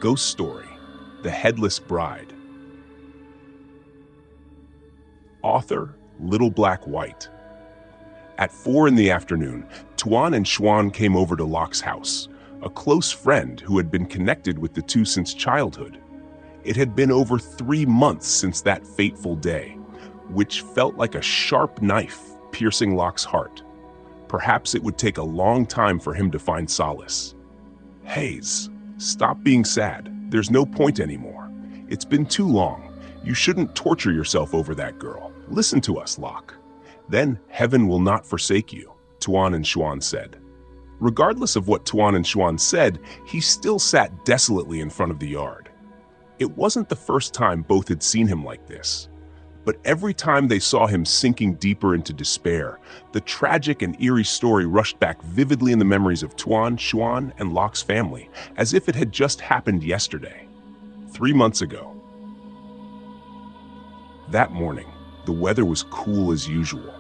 Ghost Story, The Headless Bride. Author, Little Black White. At 4 in the afternoon, Tuan and Xuan came over to Locke's house, a close friend who had been connected with the two since childhood. It had been over 3 months since that fateful day, which felt like a sharp knife piercing Locke's heart. Perhaps it would take a long time for him to find solace. Hayes, stop being sad. There's no point anymore. It's been too long. You shouldn't torture yourself over that girl. Listen to us, Locke. Then heaven will not forsake you, Tuan and Xuan said. Regardless of what Tuan and Xuan said, he still sat desolately in front of the yard. It wasn't the first time both had seen him like this. But every time they saw him sinking deeper into despair, the tragic and eerie story rushed back vividly in the memories of Tuan, Xuan, and Locke's family, as if it had just happened yesterday, 3 months ago. That morning, the weather was cool as usual.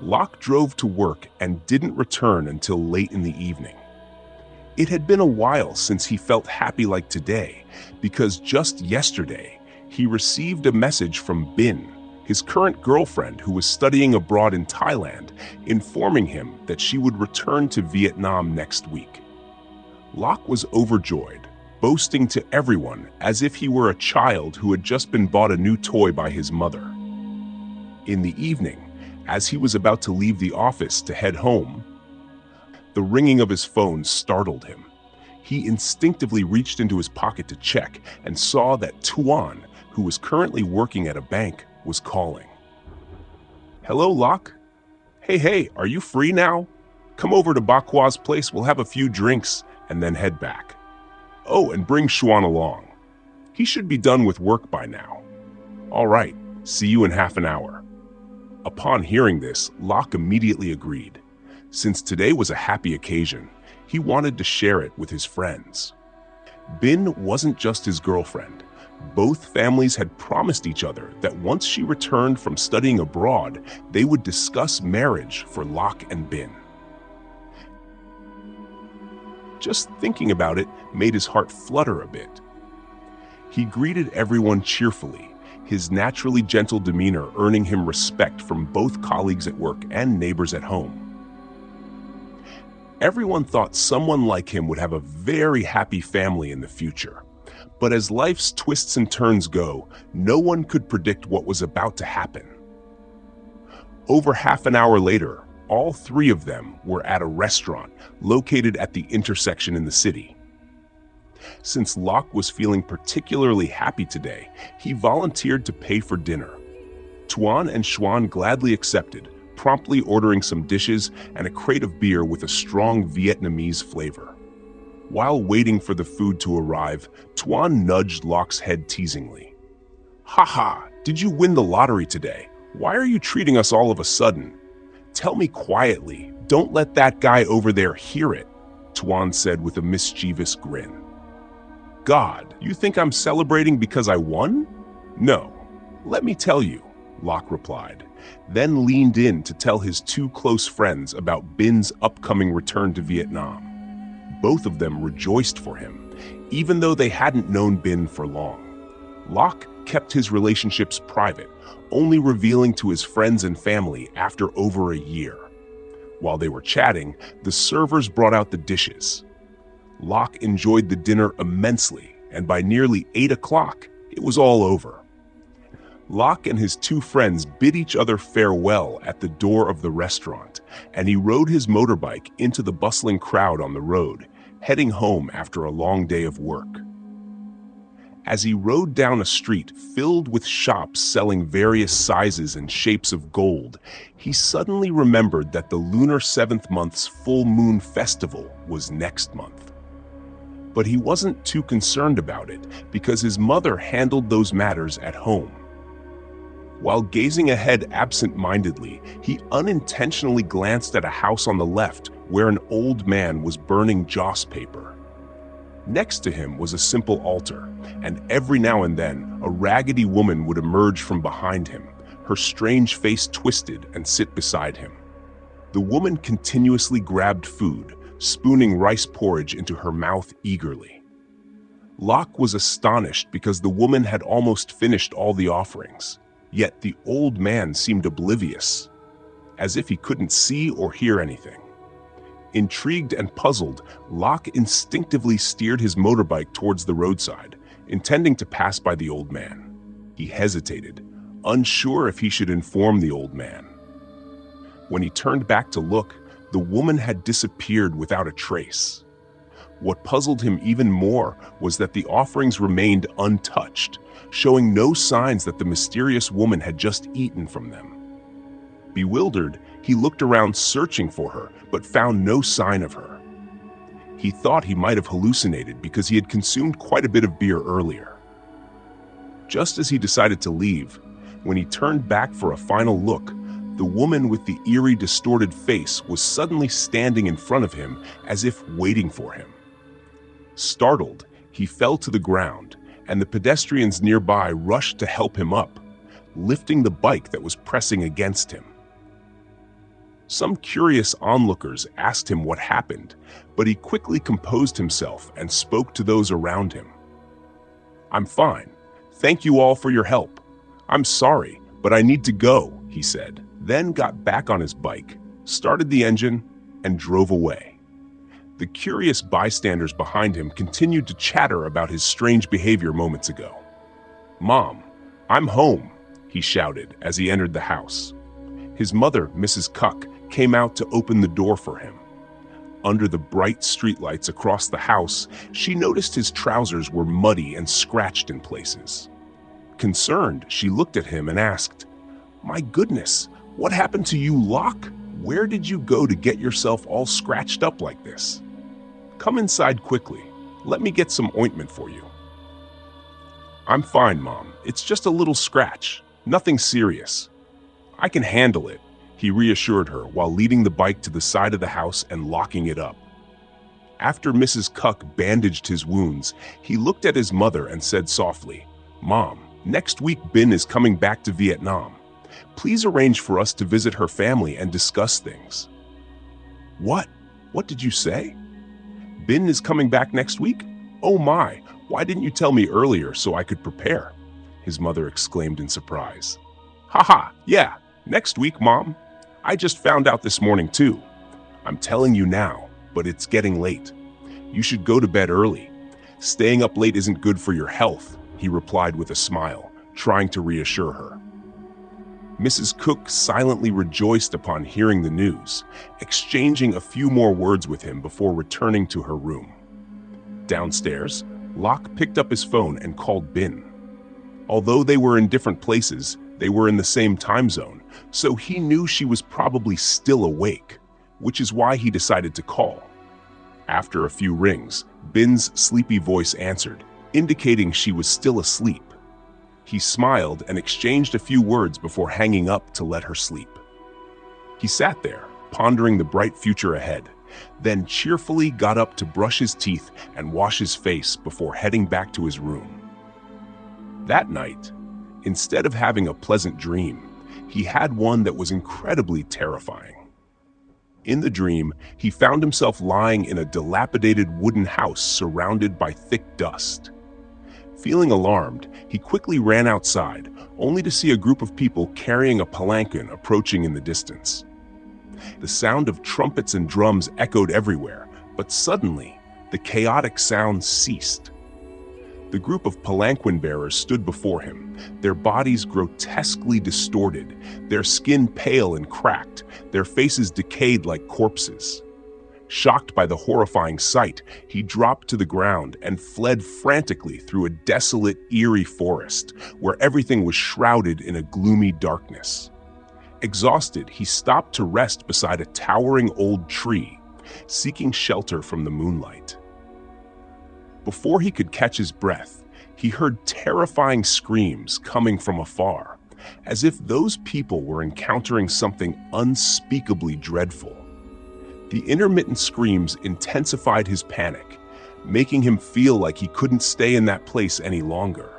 Locke drove to work and didn't return until late in the evening. It had been a while since he felt happy like today, because just yesterday, he received a message from Bin, his current girlfriend who was studying abroad in Thailand, informing him that she would return to Vietnam next week. Locke was overjoyed, boasting to everyone as if he were a child who had just been bought a new toy by his mother. In the evening, as he was about to leave the office to head home, the ringing of his phone startled him. He instinctively reached into his pocket to check and saw that Tuan, who was currently working at a bank, was calling. Hello, Locke. Hey, are you free now? Come over to Bakwa's place, we'll have a few drinks, and then head back. Oh, and bring Xuan along. He should be done with work by now. All right, see you in half an hour. Upon hearing this, Locke immediately agreed. Since today was a happy occasion, he wanted to share it with his friends. Bin wasn't just his girlfriend. Both families had promised each other that once she returned from studying abroad, they would discuss marriage for Locke and Bin. Just thinking about it made his heart flutter a bit. He greeted everyone cheerfully, his naturally gentle demeanor earning him respect from both colleagues at work and neighbors at home. Everyone thought someone like him would have a very happy family in the future. But as life's twists and turns go, no one could predict what was about to happen. Over half an hour later, all three of them were at a restaurant located at the intersection in the city. Since Locke was feeling particularly happy today, he volunteered to pay for dinner. Tuan and Xuan gladly accepted, promptly ordering some dishes and a crate of beer with a strong Vietnamese flavor. While waiting for the food to arrive, Tuan nudged Locke's head teasingly. Haha, did you win the lottery today? Why are you treating us all of a sudden? Tell me quietly, don't let that guy over there hear it, Tuan said with a mischievous grin. God, you think I'm celebrating because I won? No, let me tell you, Locke replied, then leaned in to tell his two close friends about Bin's upcoming return to Vietnam. Both of them rejoiced for him, even though they hadn't known Bin for long. Locke kept his relationships private, only revealing to his friends and family after over a year. While they were chatting, the servers brought out the dishes. Locke enjoyed the dinner immensely, and by nearly 8 o'clock, it was all over. Locke and his two friends bid each other farewell at the door of the restaurant, and he rode his motorbike into the bustling crowd on the road, heading home after a long day of work. As he rode down a street filled with shops selling various sizes and shapes of gold, he suddenly remembered that the lunar 7th month's full moon festival was next month. But he wasn't too concerned about it because his mother handled those matters at home. While gazing ahead absent-mindedly, he unintentionally glanced at a house on the left where an old man was burning joss paper. Next to him was a simple altar, and every now and then a raggedy woman would emerge from behind him, her strange face twisted, and sit beside him. The woman continuously grabbed food, spooning rice porridge into her mouth eagerly. Locke was astonished because the woman had almost finished all the offerings, yet the old man seemed oblivious, as if he couldn't see or hear anything. Intrigued and puzzled, Locke instinctively steered his motorbike towards the roadside, intending to pass by the old man. He hesitated, unsure if he should inform the old man. When he turned back to look, the woman had disappeared without a trace. What puzzled him even more was that the offerings remained untouched, showing no signs that the mysterious woman had just eaten from them. Bewildered, he looked around searching for her, but found no sign of her. He thought he might have hallucinated because he had consumed quite a bit of beer earlier. Just as he decided to leave, when he turned back for a final look, the woman with the eerie, distorted face was suddenly standing in front of him as if waiting for him. Startled, he fell to the ground, and the pedestrians nearby rushed to help him up, lifting the bike that was pressing against him. Some curious onlookers asked him what happened, but he quickly composed himself and spoke to those around him. "I'm fine. Thank you all for your help. I'm sorry, but I need to go," he said, then got back on his bike, started the engine, and drove away. The curious bystanders behind him continued to chatter about his strange behavior moments ago. "Mom, I'm home," he shouted as he entered the house. His mother, Mrs. Cuck, came out to open the door for him. Under the bright streetlights across the house, she noticed his trousers were muddy and scratched in places. Concerned, she looked at him and asked, "My goodness, what happened to you, Locke? Where did you go to get yourself all scratched up like this? Come inside quickly. Let me get some ointment for you." "I'm fine, Mom. It's just a little scratch. Nothing serious. I can handle it," he reassured her while leading the bike to the side of the house and locking it up. After Mrs. Cuck bandaged his wounds, he looked at his mother and said softly, "Mom, next week Bin is coming back to Vietnam. Please arrange for us to visit her family and discuss things." "What? What did you say? Bin is coming back next week? Oh my, why didn't you tell me earlier so I could prepare?" his mother exclaimed in surprise. "Haha, yeah, next week, Mom. I just found out this morning too. I'm telling you now, but it's getting late. You should go to bed early. Staying up late isn't good for your health," he replied with a smile, trying to reassure her. Mrs. Cook silently rejoiced upon hearing the news, exchanging a few more words with him before returning to her room. Downstairs, Locke picked up his phone and called Bin. Although they were in different places, they were in the same time zone, so he knew she was probably still awake, which is why he decided to call. After a few rings, Bin's sleepy voice answered, indicating she was still asleep. He smiled and exchanged a few words before hanging up to let her sleep. He sat there, pondering the bright future ahead, then cheerfully got up to brush his teeth and wash his face before heading back to his room. That night, instead of having a pleasant dream, he had one that was incredibly terrifying. In the dream, he found himself lying in a dilapidated wooden house surrounded by thick dust. Feeling alarmed, he quickly ran outside, only to see a group of people carrying a palanquin approaching in the distance. The sound of trumpets and drums echoed everywhere, but suddenly, the chaotic sounds ceased. The group of palanquin bearers stood before him, their bodies grotesquely distorted, their skin pale and cracked, their faces decayed like corpses. Shocked by the horrifying sight, he dropped to the ground and fled frantically through a desolate, eerie forest, where everything was shrouded in a gloomy darkness. Exhausted, he stopped to rest beside a towering old tree, seeking shelter from the moonlight. Before he could catch his breath, he heard terrifying screams coming from afar, as if those people were encountering something unspeakably dreadful. The intermittent screams intensified his panic, making him feel like he couldn't stay in that place any longer.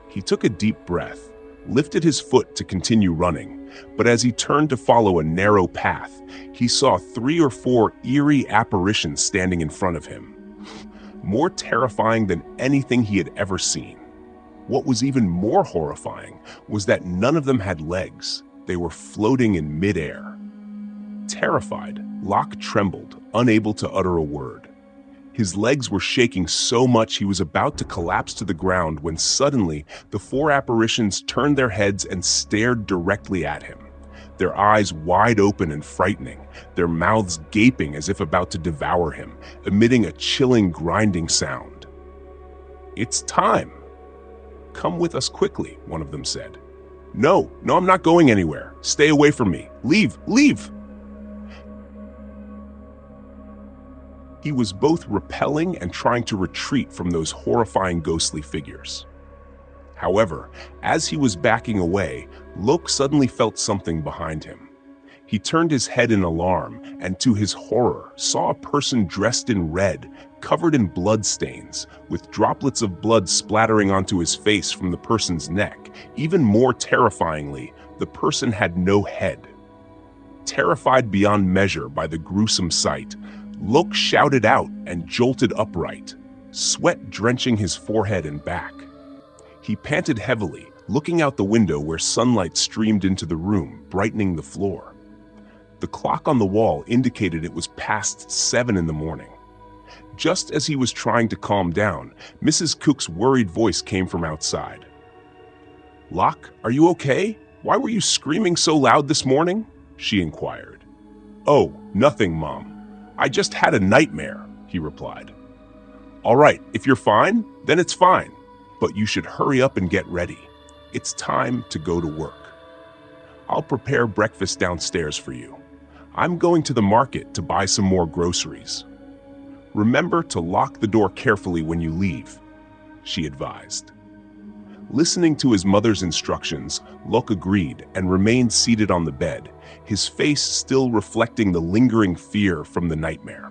He took a deep breath, lifted his foot to continue running, but as he turned to follow a narrow path, he saw 3 or 4 eerie apparitions standing in front of him. more terrifying than anything he had ever seen. What was even more horrifying was that none of them had legs. They were floating in midair. Terrified, Locke trembled, unable to utter a word. His legs were shaking so much he was about to collapse to the ground when suddenly the four apparitions turned their heads and stared directly at him, their eyes wide open and frightening, their mouths gaping as if about to devour him, emitting a chilling, grinding sound. "It's time. Come with us quickly," one of them said. No, I'm not going anywhere. Stay away from me. Leave! He was both repelling and trying to retreat from those horrifying ghostly figures. However, as he was backing away, Locke suddenly felt something behind him. He turned his head in alarm and, to his horror, saw a person dressed in red, covered in blood stains, with droplets of blood splattering onto his face from the person's neck. Even more terrifyingly, the person had no head. Terrified beyond measure by the gruesome sight, Locke shouted out and jolted upright, sweat drenching his forehead and back. He panted heavily, looking out the window where sunlight streamed into the room, brightening the floor. The clock on the wall indicated it was past 7 in the morning. Just as he was trying to calm down, Mrs. Cook's worried voice came from outside. "Locke, are you okay? Why were you screaming so loud this morning?" she inquired. "Oh, nothing, Mom. I just had a nightmare," he replied. "All right, if you're fine, then it's fine. But you should hurry up and get ready. It's time to go to work. I'll prepare breakfast downstairs for you. I'm going to the market to buy some more groceries. Remember to lock the door carefully when you leave," she advised. Listening to his mother's instructions, Locke agreed and remained seated on the bed, his face still reflecting the lingering fear from the nightmare.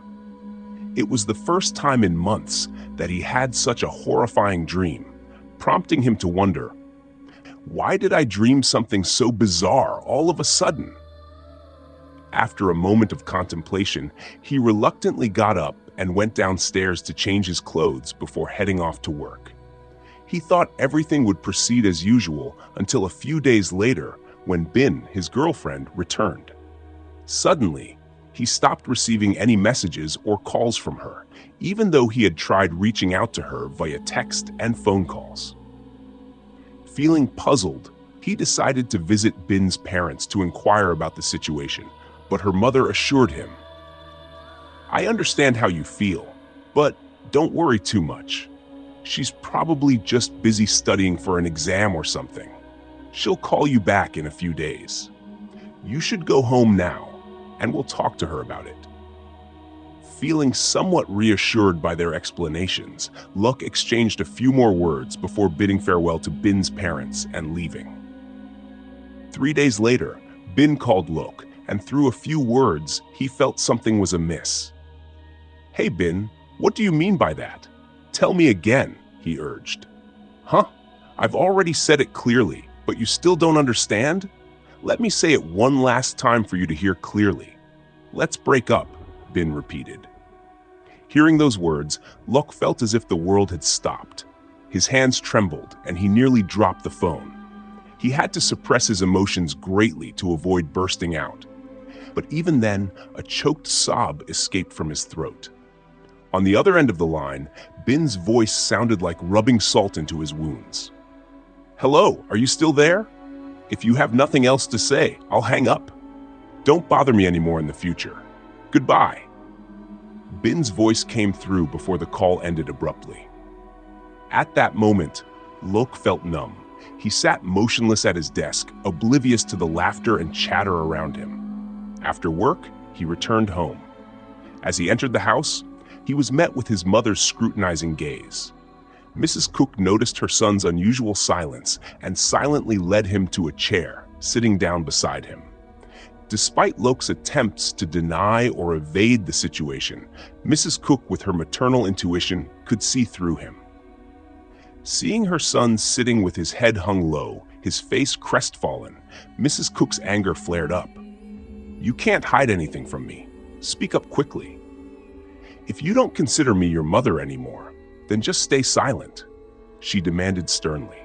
It was the first time in months that he had such a horrifying dream, prompting him to wonder, why did I dream something so bizarre all of a sudden? After a moment of contemplation, he reluctantly got up and went downstairs to change his clothes before heading off to work. He thought everything would proceed as usual until a few days later when Bin, his girlfriend, returned. Suddenly, he stopped receiving any messages or calls from her, even though he had tried reaching out to her via text and phone calls. Feeling puzzled, he decided to visit Bin's parents to inquire about the situation, but her mother assured him, "I understand how you feel, but don't worry too much. She's probably just busy studying for an exam or something. She'll call you back in a few days. You should go home now, and we'll talk to her about it." Feeling somewhat reassured by their explanations, Locke exchanged a few more words before bidding farewell to Bin's parents and leaving. 3 days later, Bin called Locke, and through a few words, he felt something was amiss. "Hey Bin, what do you mean by that? Tell me again," he urged. "Huh? I've already said it clearly, but you still don't understand? Let me say it one last time for you to hear clearly. Let's break up," Bin repeated. Hearing those words, Locke felt as if the world had stopped. His hands trembled, and he nearly dropped the phone. He had to suppress his emotions greatly to avoid bursting out. But even then, a choked sob escaped from his throat. On the other end of the line, Bin's voice sounded like rubbing salt into his wounds. "Hello, are you still there? If you have nothing else to say, I'll hang up. Don't bother me anymore in the future. Goodbye." Bin's voice came through before the call ended abruptly. At that moment, Locke felt numb. He sat motionless at his desk, oblivious to the laughter and chatter around him. After work, he returned home. As he entered the house, he was met with his mother's scrutinizing gaze. Mrs. Cook noticed her son's unusual silence and silently led him to a chair, sitting down beside him. Despite Locke's attempts to deny or evade the situation, Mrs. Cook, with her maternal intuition, could see through him. Seeing her son sitting with his head hung low, his face crestfallen, Mrs. Cook's anger flared up. "You can't hide anything from me. Speak up quickly." "If you don't consider me your mother anymore, then just stay silent," she demanded sternly.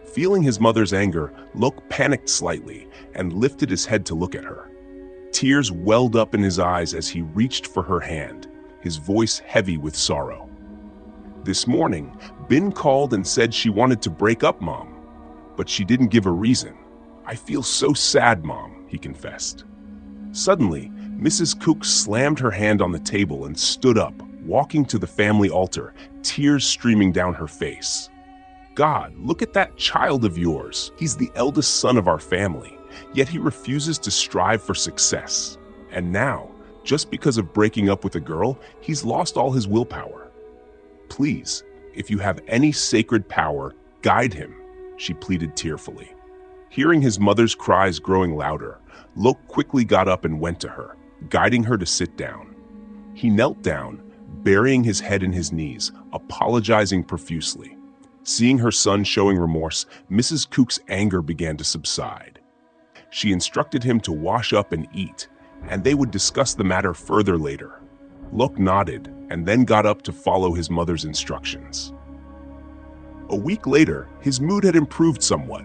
Feeling his mother's anger, Lok panicked slightly and lifted his head to look at her. Tears welled up in his eyes as he reached for her hand, his voice heavy with sorrow. "This morning, Bin called and said she wanted to break up, Mom, but she didn't give a reason. I feel so sad, Mom," he confessed. Suddenly, Mrs. Cook slammed her hand on the table and stood up, walking to the family altar, tears streaming down her face. "God, look at that child of yours. He's the eldest son of our family, yet he refuses to strive for success. And now, just because of breaking up with a girl, he's lost all his willpower. Please, if you have any sacred power, guide him," she pleaded tearfully. Hearing his mother's cries growing louder, Lok quickly got up and went to her, guiding her to sit down. He knelt down, burying his head in his knees, apologizing profusely. Seeing her son showing remorse, Mrs. Cook's anger began to subside. She instructed him to wash up and eat, and they would discuss the matter further later. Lok nodded and then got up to follow his mother's instructions. A week later, his mood had improved somewhat,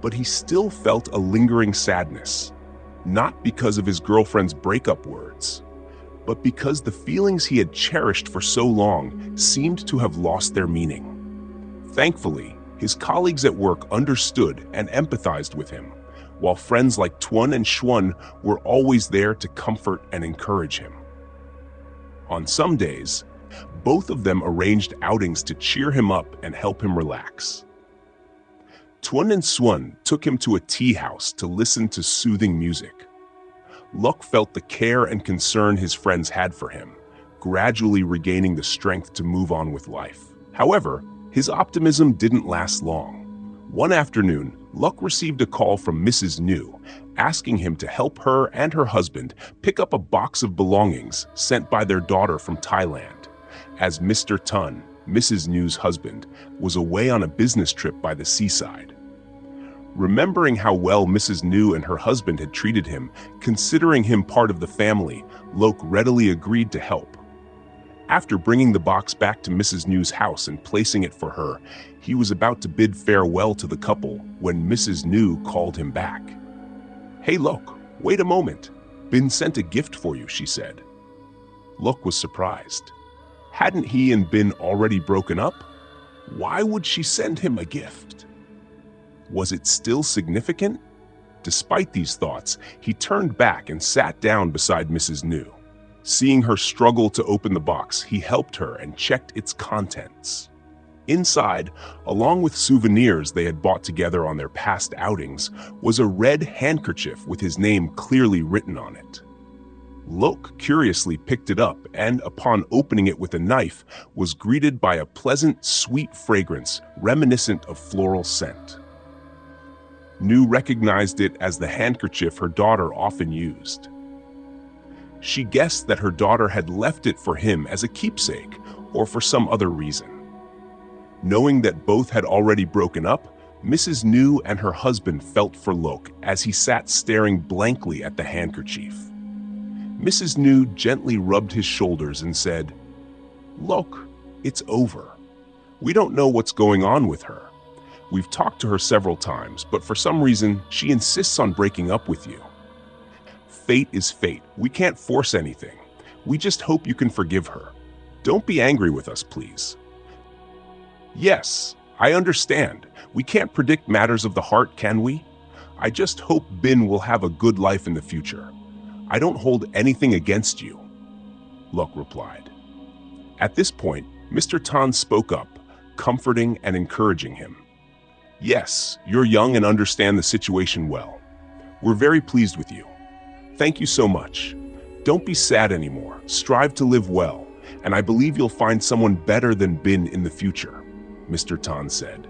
but he still felt a lingering sadness, not because of his girlfriend's breakup words, but because the feelings he had cherished for so long seemed to have lost their meaning. Thankfully, his colleagues at work understood and empathized with him, while friends like Tuan and Xuan were always there to comfort and encourage him. On some days, both of them arranged outings to cheer him up and help him relax. Tuan and Xuan took him to a tea house to listen to soothing music. Lok felt the care and concern his friends had for him, gradually regaining the strength to move on with life. However, his optimism didn't last long. One afternoon, Lok received a call from Mrs. New, asking him to help her and her husband pick up a box of belongings sent by their daughter from Thailand, as Mr. Tun, Mrs. New's husband, was away on a business trip by the seaside. Remembering how well Mrs. New and her husband had treated him, considering him part of the family, Lok readily agreed to help. After bringing the box back to Mrs. New's house and placing it for her, he was about to bid farewell to the couple when Mrs. New called him back. "Hey Lok, wait a moment. Bin sent a gift for you," she said. Lok was surprised. Hadn't he and Bin already broken up? Why would she send him a gift? Was it still significant? Despite these thoughts, he turned back and sat down beside Mrs. New. Seeing her struggle to open the box, he helped her and checked its contents. Inside, along with souvenirs they had bought together on their past outings, was a red handkerchief with his name clearly written on it. Lok curiously picked it up and, upon opening it with a knife, was greeted by a pleasant, sweet fragrance reminiscent of floral scent. New recognized it as the handkerchief her daughter often used. She guessed that her daughter had left it for him as a keepsake or for some other reason. Knowing that both had already broken up, Mrs. New and her husband felt for Lok as he sat staring blankly at the handkerchief. Mrs. New gently rubbed his shoulders and said, "Lok, it's over. We don't know what's going on with her. We've talked to her several times, but for some reason, she insists on breaking up with you. Fate is fate. We can't force anything. We just hope you can forgive her. Don't be angry with us, please." "Yes, I understand. We can't predict matters of the heart, can we? I just hope Bin will have a good life in the future. I don't hold anything against you," Lok replied. At this point, Mr. Tan spoke up, comforting and encouraging him. "Yes, you're young and understand the situation well. We're very pleased with you. Thank you so much. Don't be sad anymore. Strive to live well, and I believe you'll find someone better than Bin in the future," Mr. Tan said.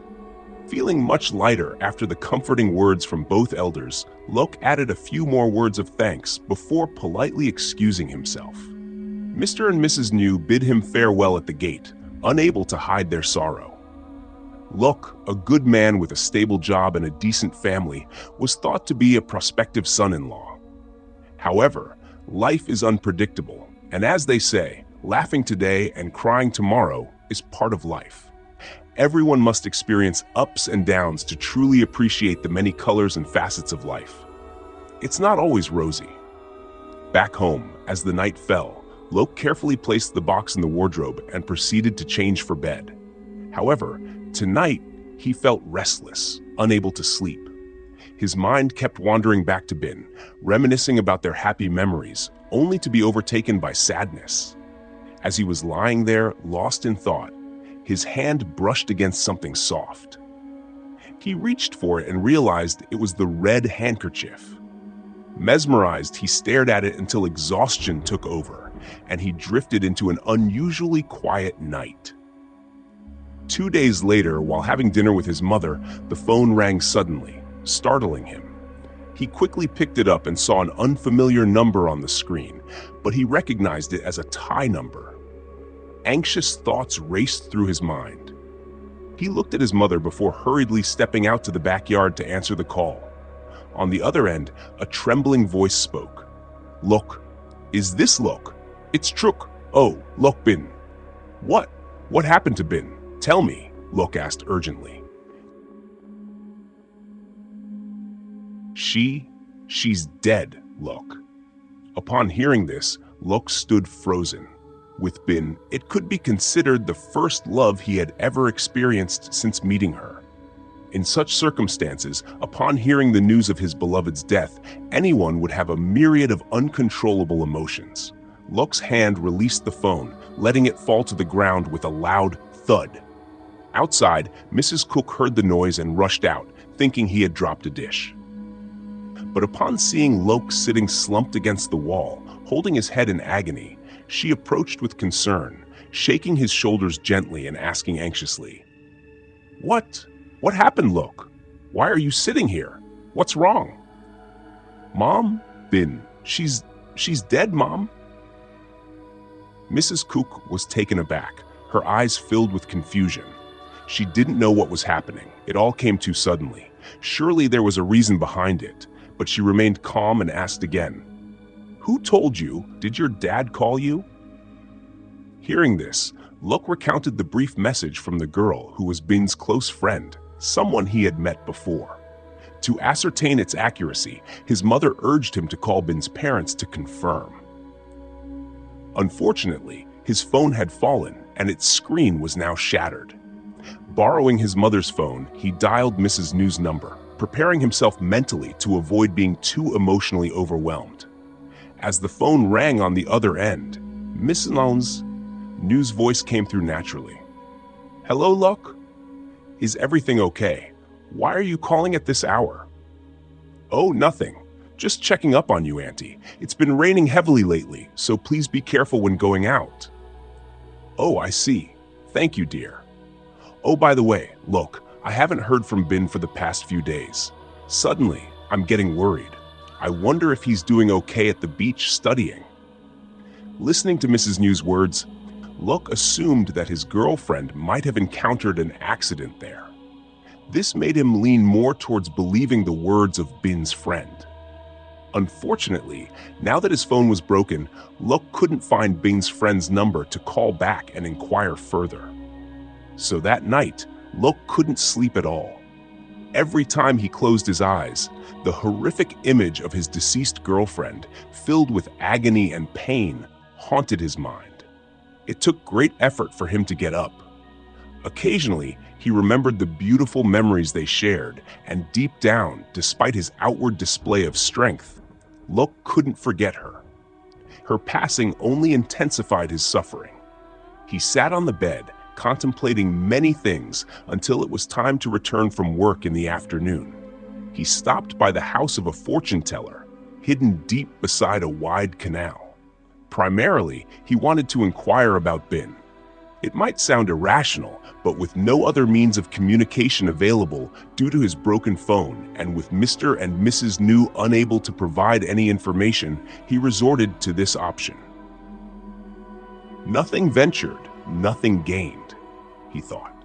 Feeling much lighter after the comforting words from both elders, Lok added a few more words of thanks before politely excusing himself. Mr. and Mrs. New bid him farewell at the gate, unable to hide their sorrow. Lok, a good man with a stable job and a decent family, was thought to be a prospective son-in-law. However, life is unpredictable, and as they say, Laughing today and crying tomorrow is part of life. Everyone must experience ups and downs to truly appreciate the many colors and facets of life. It's not always rosy. Back home, as the night fell, Lok carefully placed the box in the wardrobe and proceeded to change for bed. However, tonight he felt restless, unable to sleep. His mind kept wandering back to Bin, reminiscing about their happy memories, only to be overtaken by sadness. As he was lying there, lost in thought, his hand brushed against something soft. He reached for it and realized it was the red handkerchief. Mesmerized, he stared at it until exhaustion took over, and he drifted into an unusually quiet night. 2 days later, while having dinner with his mother, the phone rang suddenly, startling him. He quickly picked it up and saw an unfamiliar number on the screen, but he recognized it as a Thai number. Anxious thoughts raced through his mind. He looked at his mother before hurriedly stepping out to the backyard to answer the call. On the other end, a trembling voice spoke. "Lok, is this Lok? It's Truk. Oh, Lok Bin." "What? What happened to Bin? Tell me," Lok asked urgently. She's dead, Lok." Upon hearing this, Lok stood frozen. With Bin, it could be considered the first love he had ever experienced since meeting her. In such circumstances, upon hearing the news of his beloved's death, anyone would have a myriad of uncontrollable emotions. Lok's hand released the phone, letting it fall to the ground with a loud thud. Outside, Mrs. Cook heard the noise and rushed out, thinking he had dropped a dish. But upon seeing Lok sitting slumped against the wall, holding his head in agony, she approached with concern, shaking his shoulders gently and asking anxiously, What happened, Lok? Why are you sitting here? What's wrong?" "Mom, Bin, she's dead, Mom." Mrs. Cook was taken aback, her eyes filled with confusion. She didn't know what was happening. It all came too suddenly. Surely there was a reason behind it, but she remained calm and asked again, "Who told you? Did your dad call you?" Hearing this, Lok recounted the brief message from the girl who was Bin's close friend, someone he had met before. To ascertain its accuracy, his mother urged him to call Bin's parents to confirm. Unfortunately, his phone had fallen and its screen was now shattered. Borrowing his mother's phone, he dialed Mrs. New's number, preparing himself mentally to avoid being too emotionally overwhelmed. As the phone rang on the other end, Mrs. New's voice came through naturally. "Hello, Lok? Is everything okay? Why are you calling at this hour?" "Oh, nothing. Just checking up on you, Auntie. It's been raining heavily lately, so please be careful when going out." "Oh, I see. Thank you, dear. Oh, by the way, Lok, I haven't heard from Bin for the past few days. Suddenly, I'm getting worried. I wonder if he's doing okay at the beach studying." Listening to Mrs. New's words, Lok assumed that his girlfriend might have encountered an accident there. This made him lean more towards believing the words of Bin's friend. Unfortunately, now that his phone was broken, Lok couldn't find Bin's friend's number to call back and inquire further. So that night, Lok couldn't sleep at all. Every time he closed his eyes, the horrific image of his deceased girlfriend, filled with agony and pain, haunted his mind. It took great effort for him to get up. Occasionally, he remembered the beautiful memories they shared, and deep down, despite his outward display of strength, Lok couldn't forget her. Her passing only intensified his suffering. He sat on the bed, contemplating many things until it was time to return from work in the afternoon. He stopped by the house of a fortune teller, hidden deep beside a wide canal. Primarily, he wanted to inquire about Bin. It might sound irrational, but with no other means of communication available due to his broken phone, and with Mr. and Mrs. New unable to provide any information, he resorted to this option. Nothing ventured, nothing gained, he thought.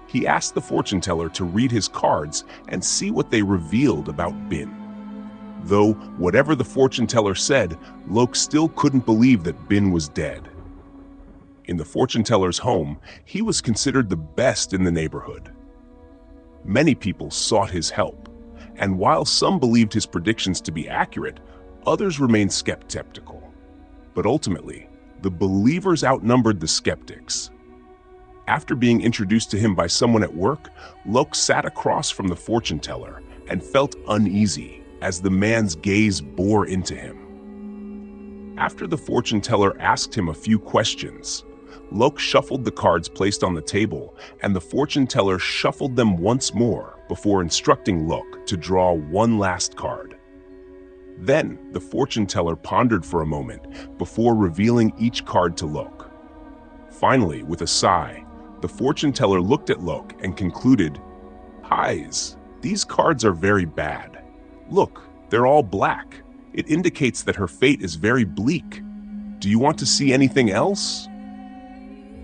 He asked the fortune teller to read his cards and see what they revealed about Bin. Though, whatever the fortune teller said, Lok still couldn't believe that Bin was dead. In the fortune teller's home, he was considered the best in the neighborhood. Many people sought his help, and while some believed his predictions to be accurate, others remained skeptical. But ultimately, the believers outnumbered the skeptics. After being introduced to him by someone at work, Lok sat across from the fortune teller and felt uneasy as the man's gaze bore into him. After the fortune teller asked him a few questions, Lok shuffled the cards placed on the table, and the fortune teller shuffled them once more before instructing Lok to draw one last card. Then the fortune teller pondered for a moment before revealing each card to Lok. Finally, with a sigh, the fortune teller looked at Lok and concluded, "Highs, these cards are very bad. Look, they're all black. It indicates that her fate is very bleak. Do you want to see anything else?"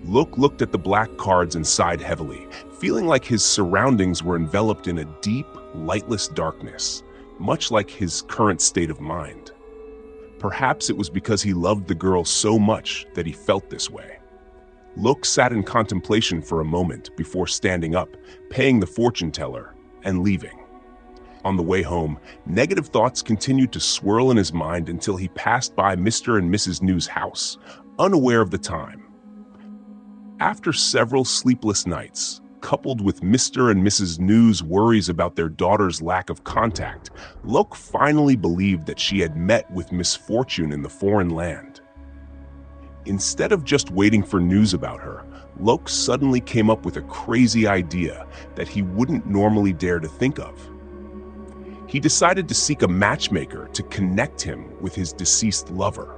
Lok looked at the black cards and sighed heavily, feeling like his surroundings were enveloped in a deep, lightless darkness, much like his current state of mind. Perhaps it was because he loved the girl so much that he felt this way. Lok sat in contemplation for a moment before standing up, paying the fortune teller, and leaving. On the way home, negative thoughts continued to swirl in his mind until he passed by Mr. and Mrs. New's house, unaware of the time. After several sleepless nights, coupled with Mr. and Mrs. New's worries about their daughter's lack of contact, Lok finally believed that she had met with misfortune in the foreign land. Instead of just waiting for news about her, Lok suddenly came up with a crazy idea that he wouldn't normally dare to think of. He decided to seek a matchmaker to connect him with his deceased lover.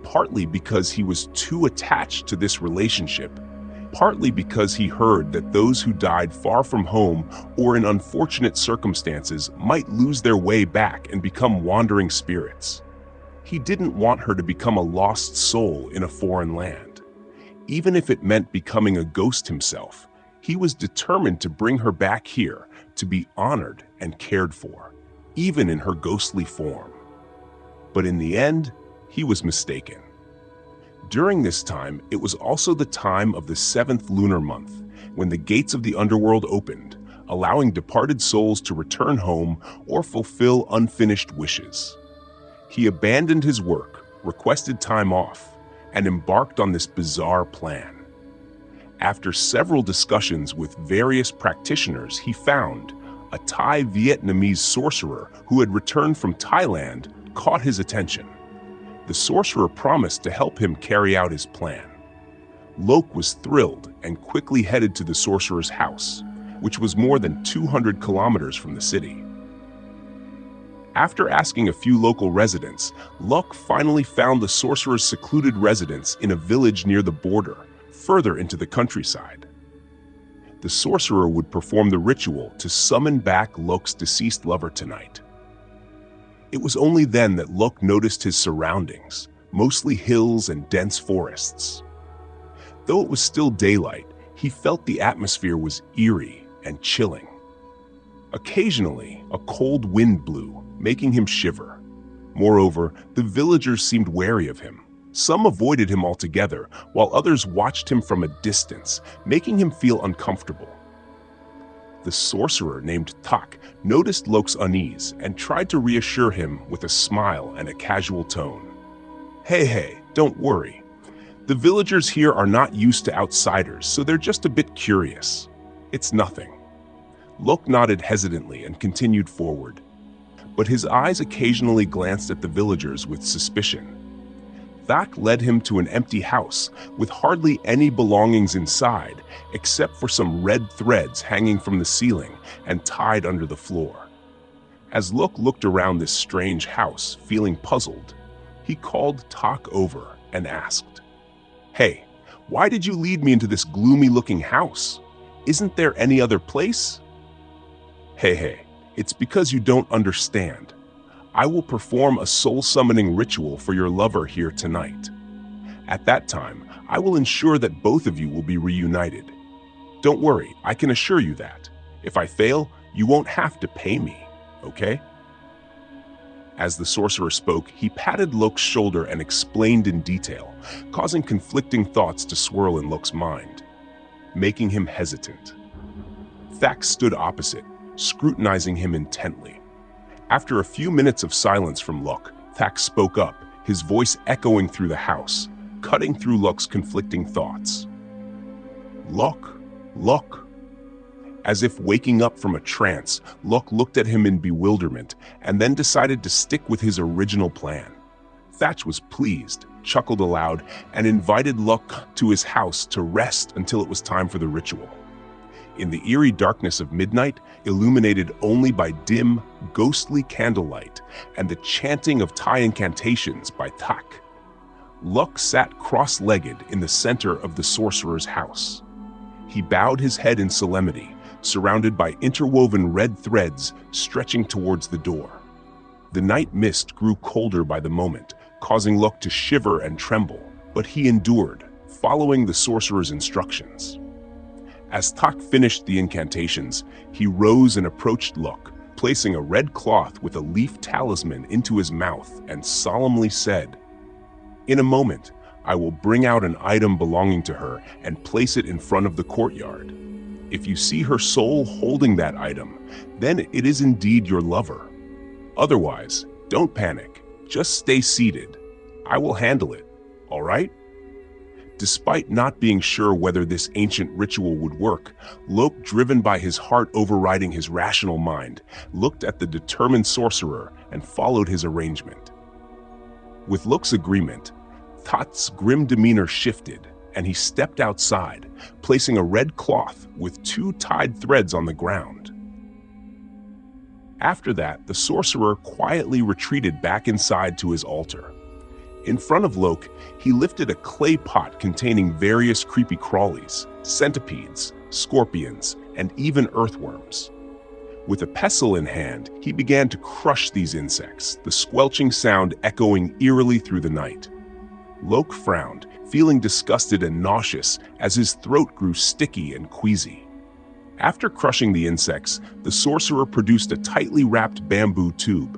Partly because he was too attached to this relationship, partly because he heard that those who died far from home or in unfortunate circumstances might lose their way back and become wandering spirits. He didn't want her to become a lost soul in a foreign land. Even if it meant becoming a ghost himself, he was determined to bring her back here to be honored and cared for, even in her ghostly form. But in the end, he was mistaken. During this time, it was also the time of the 7th lunar month, when the gates of the underworld opened, allowing departed souls to return home or fulfill unfinished wishes. He abandoned his work, requested time off, and embarked on this bizarre plan. After several discussions with various practitioners, he found a Thai Vietnamese sorcerer who had returned from Thailand caught his attention. The sorcerer promised to help him carry out his plan. Lok was thrilled and quickly headed to the sorcerer's house, which was more than 200 kilometers from the city. After asking a few local residents, Lok finally found the sorcerer's secluded residence in a village near the border, further into the countryside. The sorcerer would perform the ritual to summon back Lok's deceased lover tonight. It was only then that Lok noticed his surroundings, mostly hills and dense forests. Though it was still daylight, he felt the atmosphere was eerie and chilling. Occasionally, a cold wind blew, making him shiver. Moreover, the villagers seemed wary of him. Some avoided him altogether, while others watched him from a distance, making him feel uncomfortable. The sorcerer named Thap noticed Lok's unease and tried to reassure him with a smile and a casual tone. Hey, don't worry. The villagers here are not used to outsiders, so they're just a bit curious. It's nothing. Lok nodded hesitantly and continued forward, but his eyes occasionally glanced at the villagers with suspicion. Thap led him to an empty house with hardly any belongings inside, except for some red threads hanging from the ceiling and tied under the floor. As Lok looked around this strange house, feeling puzzled, he called Thap over and asked, "Hey, why did you lead me into this gloomy-looking house? Isn't there any other place?" Hey, it's because you don't understand. I will perform a soul-summoning ritual for your lover here tonight. At that time, I will ensure that both of you will be reunited. Don't worry, I can assure you that. If I fail, you won't have to pay me, okay? As the sorcerer spoke, he patted Lok's shoulder and explained in detail, causing conflicting thoughts to swirl in Lok's mind, making him hesitant. Thap stood opposite, scrutinizing him intently. After a few minutes of silence from Lok, Thap spoke up, his voice echoing through the house, cutting through Lok's conflicting thoughts. Lok, Lok. As if waking up from a trance, Lok looked at him in bewilderment and then decided to stick with his original plan. Thap was pleased, chuckled aloud, and invited Lok to his house to rest until it was time for the ritual. In the eerie darkness of midnight, illuminated only by dim, ghostly candlelight and the chanting of Thai incantations by Thap, Lok sat cross-legged in the center of the sorcerer's house. He bowed his head in solemnity, surrounded by interwoven red threads stretching towards the door. The night mist grew colder by the moment, causing Lok to shiver and tremble, but he endured, following the sorcerer's instructions. As Thap finished the incantations, he rose and approached Lok, placing a red cloth with a leaf talisman into his mouth and solemnly said, "In a moment, I will bring out an item belonging to her and place it in front of the courtyard. If you see her soul holding that item, then it is indeed your lover. Otherwise, don't panic. Just stay seated. I will handle it, all right?" Despite not being sure whether this ancient ritual would work, Lok, driven by his heart overriding his rational mind, looked at the determined sorcerer and followed his arrangement. With Lok's agreement, Thap's grim demeanor shifted, and he stepped outside, placing a red cloth with 2 tied threads on the ground. After that, the sorcerer quietly retreated back inside to his altar. In front of Lok, he lifted a clay pot containing various creepy crawlies, centipedes, scorpions, and even earthworms. With a pestle in hand, he began to crush these insects, the squelching sound echoing eerily through the night. Lok frowned, feeling disgusted and nauseous as his throat grew sticky and queasy. After crushing the insects, the sorcerer produced a tightly wrapped bamboo tube.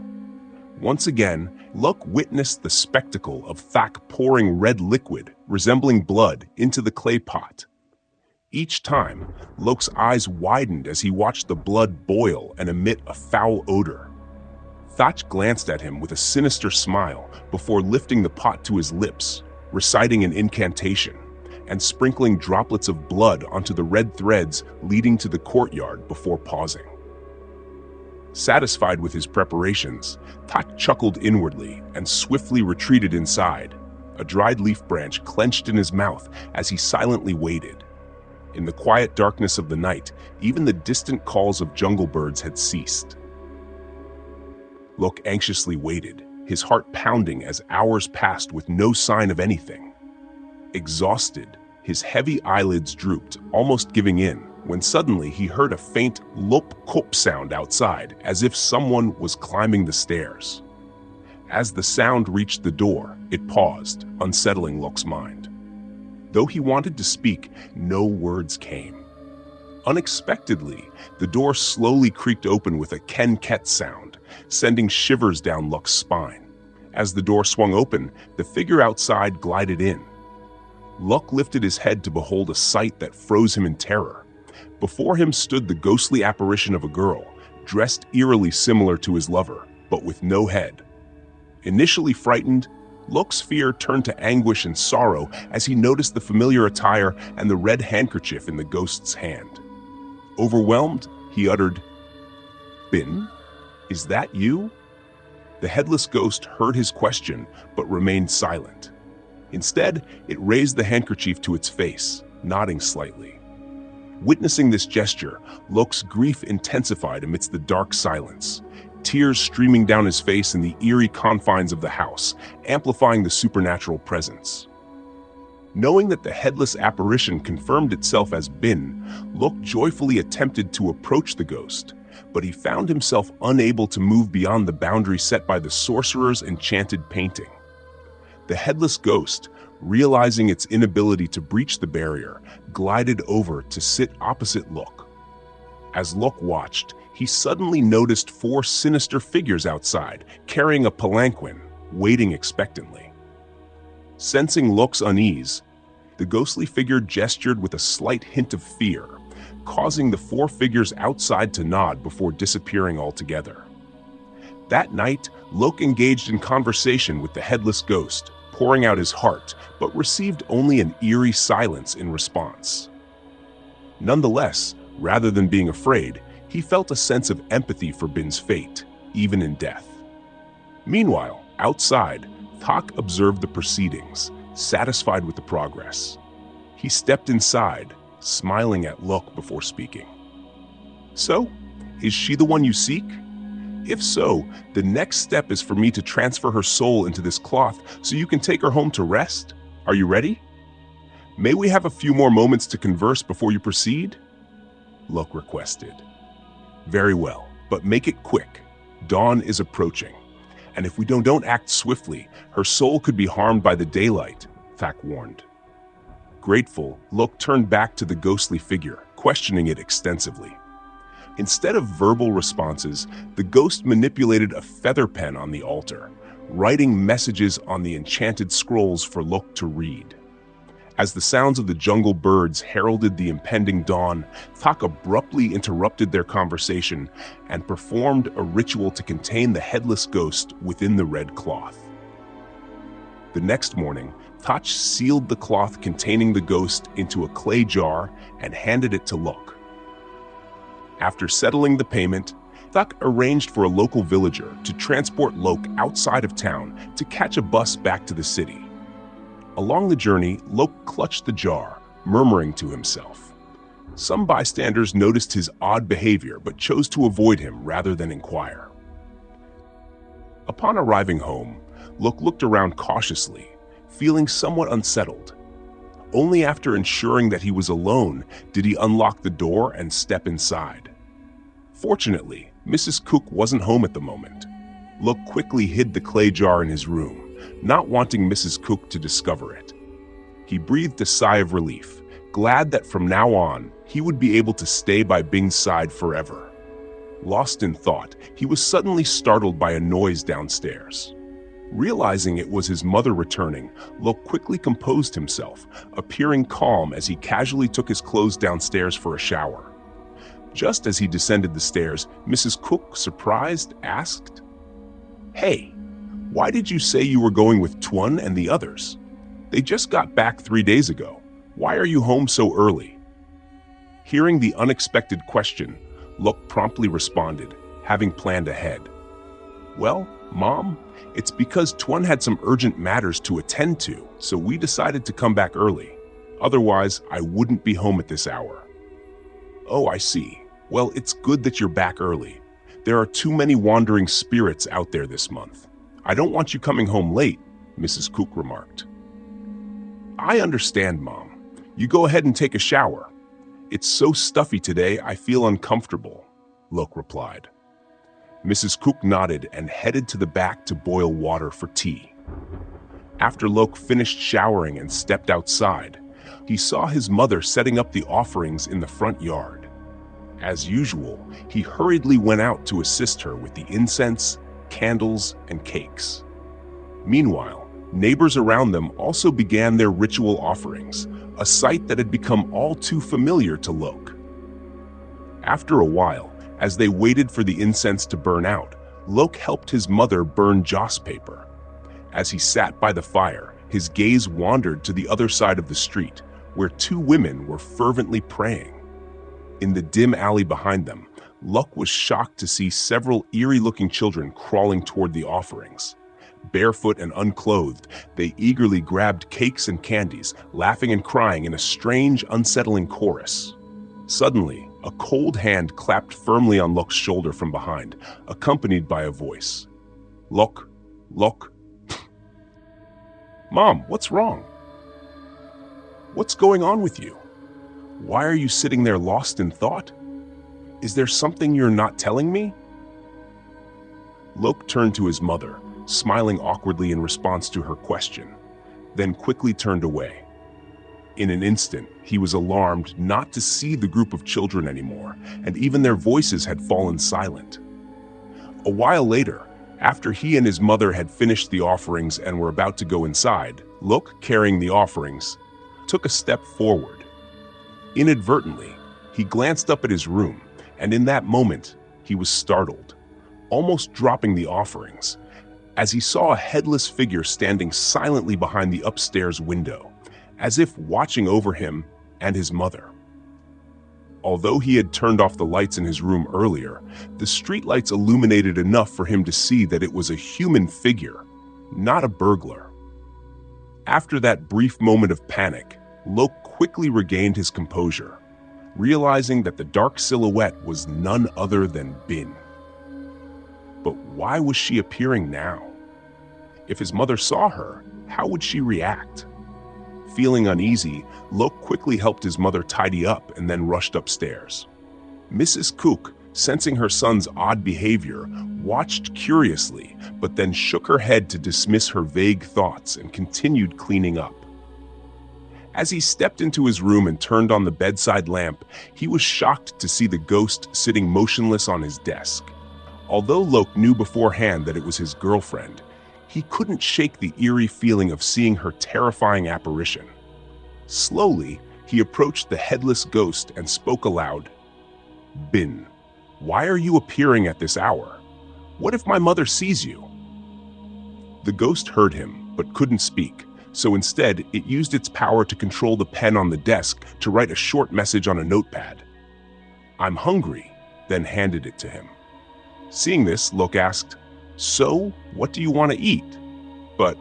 Once again, Lok witnessed the spectacle of Thap pouring red liquid, resembling blood, into the clay pot. Each time, Lok's eyes widened as he watched the blood boil and emit a foul odor. Thap glanced at him with a sinister smile before lifting the pot to his lips, reciting an incantation, and sprinkling droplets of blood onto the red threads leading to the courtyard before pausing. Satisfied with his preparations, Thap chuckled inwardly and swiftly retreated inside, a dried leaf branch clenched in his mouth as he silently waited. In the quiet darkness of the night, even the distant calls of jungle birds had ceased. Lok anxiously waited, his heart pounding as hours passed with no sign of anything. Exhausted, his heavy eyelids drooped, almost giving in, when suddenly he heard a faint lop-kop sound outside, as if someone was climbing the stairs. As the sound reached the door, it paused, unsettling Lok's mind. Though he wanted to speak, no words came. Unexpectedly, the door slowly creaked open with a ken-ket sound, sending shivers down Lok's spine. As the door swung open, the figure outside glided in. Lok lifted his head to behold a sight that froze him in terror. Before him stood the ghostly apparition of a girl, dressed eerily similar to his lover, but with no head. Initially frightened, Lok's fear turned to anguish and sorrow as he noticed the familiar attire and the red handkerchief in the ghost's hand. Overwhelmed, he uttered, "Bin, is that you?" The headless ghost heard his question, but remained silent. Instead, it raised the handkerchief to its face, nodding slightly. Witnessing this gesture, Lok's grief intensified amidst the dark silence, tears streaming down his face in the eerie confines of the house, amplifying the supernatural presence. Knowing that the headless apparition confirmed itself as Bin, Lok joyfully attempted to approach the ghost, but he found himself unable to move beyond the boundary set by the sorcerer's enchanted painting. The headless ghost, realizing its inability to breach the barrier, glided over to sit opposite Lok. As Lok watched, he suddenly noticed 4 sinister figures outside, carrying a palanquin, waiting expectantly. Sensing Lok's unease, the ghostly figure gestured with a slight hint of fear, causing the 4 figures outside to nod before disappearing altogether. That night, Lok engaged in conversation with the headless ghost, pouring out his heart, but received only an eerie silence in response. Nonetheless, rather than being afraid, he felt a sense of empathy for Bin's fate, even in death. Meanwhile, outside, Thap observed the proceedings, satisfied with the progress. He stepped inside, smiling at Lok before speaking. "So, is she the one you seek? If so, the next step is for me to transfer her soul into this cloth so you can take her home to rest. Are you ready? May we have a few more moments to converse before you proceed?" Lok requested. "Very well, but make it quick. Dawn is approaching, and if we don't act swiftly, her soul could be harmed by the daylight," Thap warned. Grateful, Lok turned back to the ghostly figure, questioning it extensively. Instead of verbal responses, the ghost manipulated a feather pen on the altar, writing messages on the enchanted scrolls for Lok to read. As the sounds of the jungle birds heralded the impending dawn, Thap abruptly interrupted their conversation and performed a ritual to contain the headless ghost within the red cloth. The next morning, Thap sealed the cloth containing the ghost into a clay jar and handed it to Lok. After settling the payment, Thap arranged for a local villager to transport Lok outside of town to catch a bus back to the city. Along the journey, Lok clutched the jar, murmuring to himself. Some bystanders noticed his odd behavior but chose to avoid him rather than inquire. Upon arriving home, Lok looked around cautiously, feeling somewhat unsettled. Only after ensuring that he was alone did he unlock the door and step inside. Fortunately, Mrs. Cook wasn't home at the moment. Lok quickly hid the clay jar in his room, not wanting Mrs. Cook to discover it. He breathed a sigh of relief, glad that from now on, he would be able to stay by Bing's side forever. Lost in thought, he was suddenly startled by a noise downstairs. Realizing it was his mother returning, Lok quickly composed himself, appearing calm as he casually took his clothes downstairs for a shower. Just as he descended the stairs, Mrs. Cook, surprised, asked, "Hey, why did you say you were going with Tuan and the others? They just got back 3 days ago. Why are you home so early?" Hearing the unexpected question, Lok promptly responded, having planned ahead. "Well, Mom, it's because Tuan had some urgent matters to attend to, so we decided to come back early. Otherwise, I wouldn't be home at this hour." "Oh, I see. Well, it's good that you're back early. There are too many wandering spirits out there this month. I don't want you coming home late," Mrs. Cook remarked. "I understand, Mom. You go ahead and take a shower. It's so stuffy today, I feel uncomfortable," Lok replied. Mrs. Cook nodded and headed to the back to boil water for tea. After Lok finished showering and stepped outside, he saw his mother setting up the offerings in the front yard. As usual, he hurriedly went out to assist her with the incense, candles, and cakes. Meanwhile, neighbors around them also began their ritual offerings, a sight that had become all too familiar to Lok. After a while, as they waited for the incense to burn out, Lok helped his mother burn joss paper. As he sat by the fire, his gaze wandered to the other side of the street, where 2 women were fervently praying. In the dim alley behind them, Lok was shocked to see several eerie-looking children crawling toward the offerings. Barefoot and unclothed, they eagerly grabbed cakes and candies, laughing and crying in a strange, unsettling chorus. Suddenly, a cold hand clapped firmly on Lok's shoulder from behind, accompanied by a voice. "Lok, Lok." "Mom, what's wrong? What's going on with you? Why are you sitting there lost in thought? Is there something you're not telling me?" Lok turned to his mother, smiling awkwardly in response to her question, then quickly turned away. In an instant, he was alarmed not to see the group of children anymore, and even their voices had fallen silent. A while later, after he and his mother had finished the offerings and were about to go inside, Lok, carrying the offerings, took a step forward. Inadvertently, he glanced up at his room, and in that moment, he was startled, almost dropping the offerings, as he saw a headless figure standing silently behind the upstairs window, as if watching over him and his mother. Although he had turned off the lights in his room earlier, the streetlights illuminated enough for him to see that it was a human figure, not a burglar. After that brief moment of panic, Lok quickly regained his composure, realizing that the dark silhouette was none other than Bin. But why was she appearing now? If his mother saw her, how would she react? Feeling uneasy, Lok quickly helped his mother tidy up and then rushed upstairs. Mrs. Cook, sensing her son's odd behavior, watched curiously, but then shook her head to dismiss her vague thoughts and continued cleaning up. As he stepped into his room and turned on the bedside lamp, he was shocked to see the ghost sitting motionless on his desk. Although Lok knew beforehand that it was his girlfriend, he couldn't shake the eerie feeling of seeing her terrifying apparition. Slowly, he approached the headless ghost and spoke aloud. "Bin, why are you appearing at this hour? What if my mother sees you?" The ghost heard him, but couldn't speak, so instead it used its power to control the pen on the desk to write a short message on a notepad. "I'm hungry," then handed it to him. Seeing this, Lok asked, "So, what do you want to eat?" But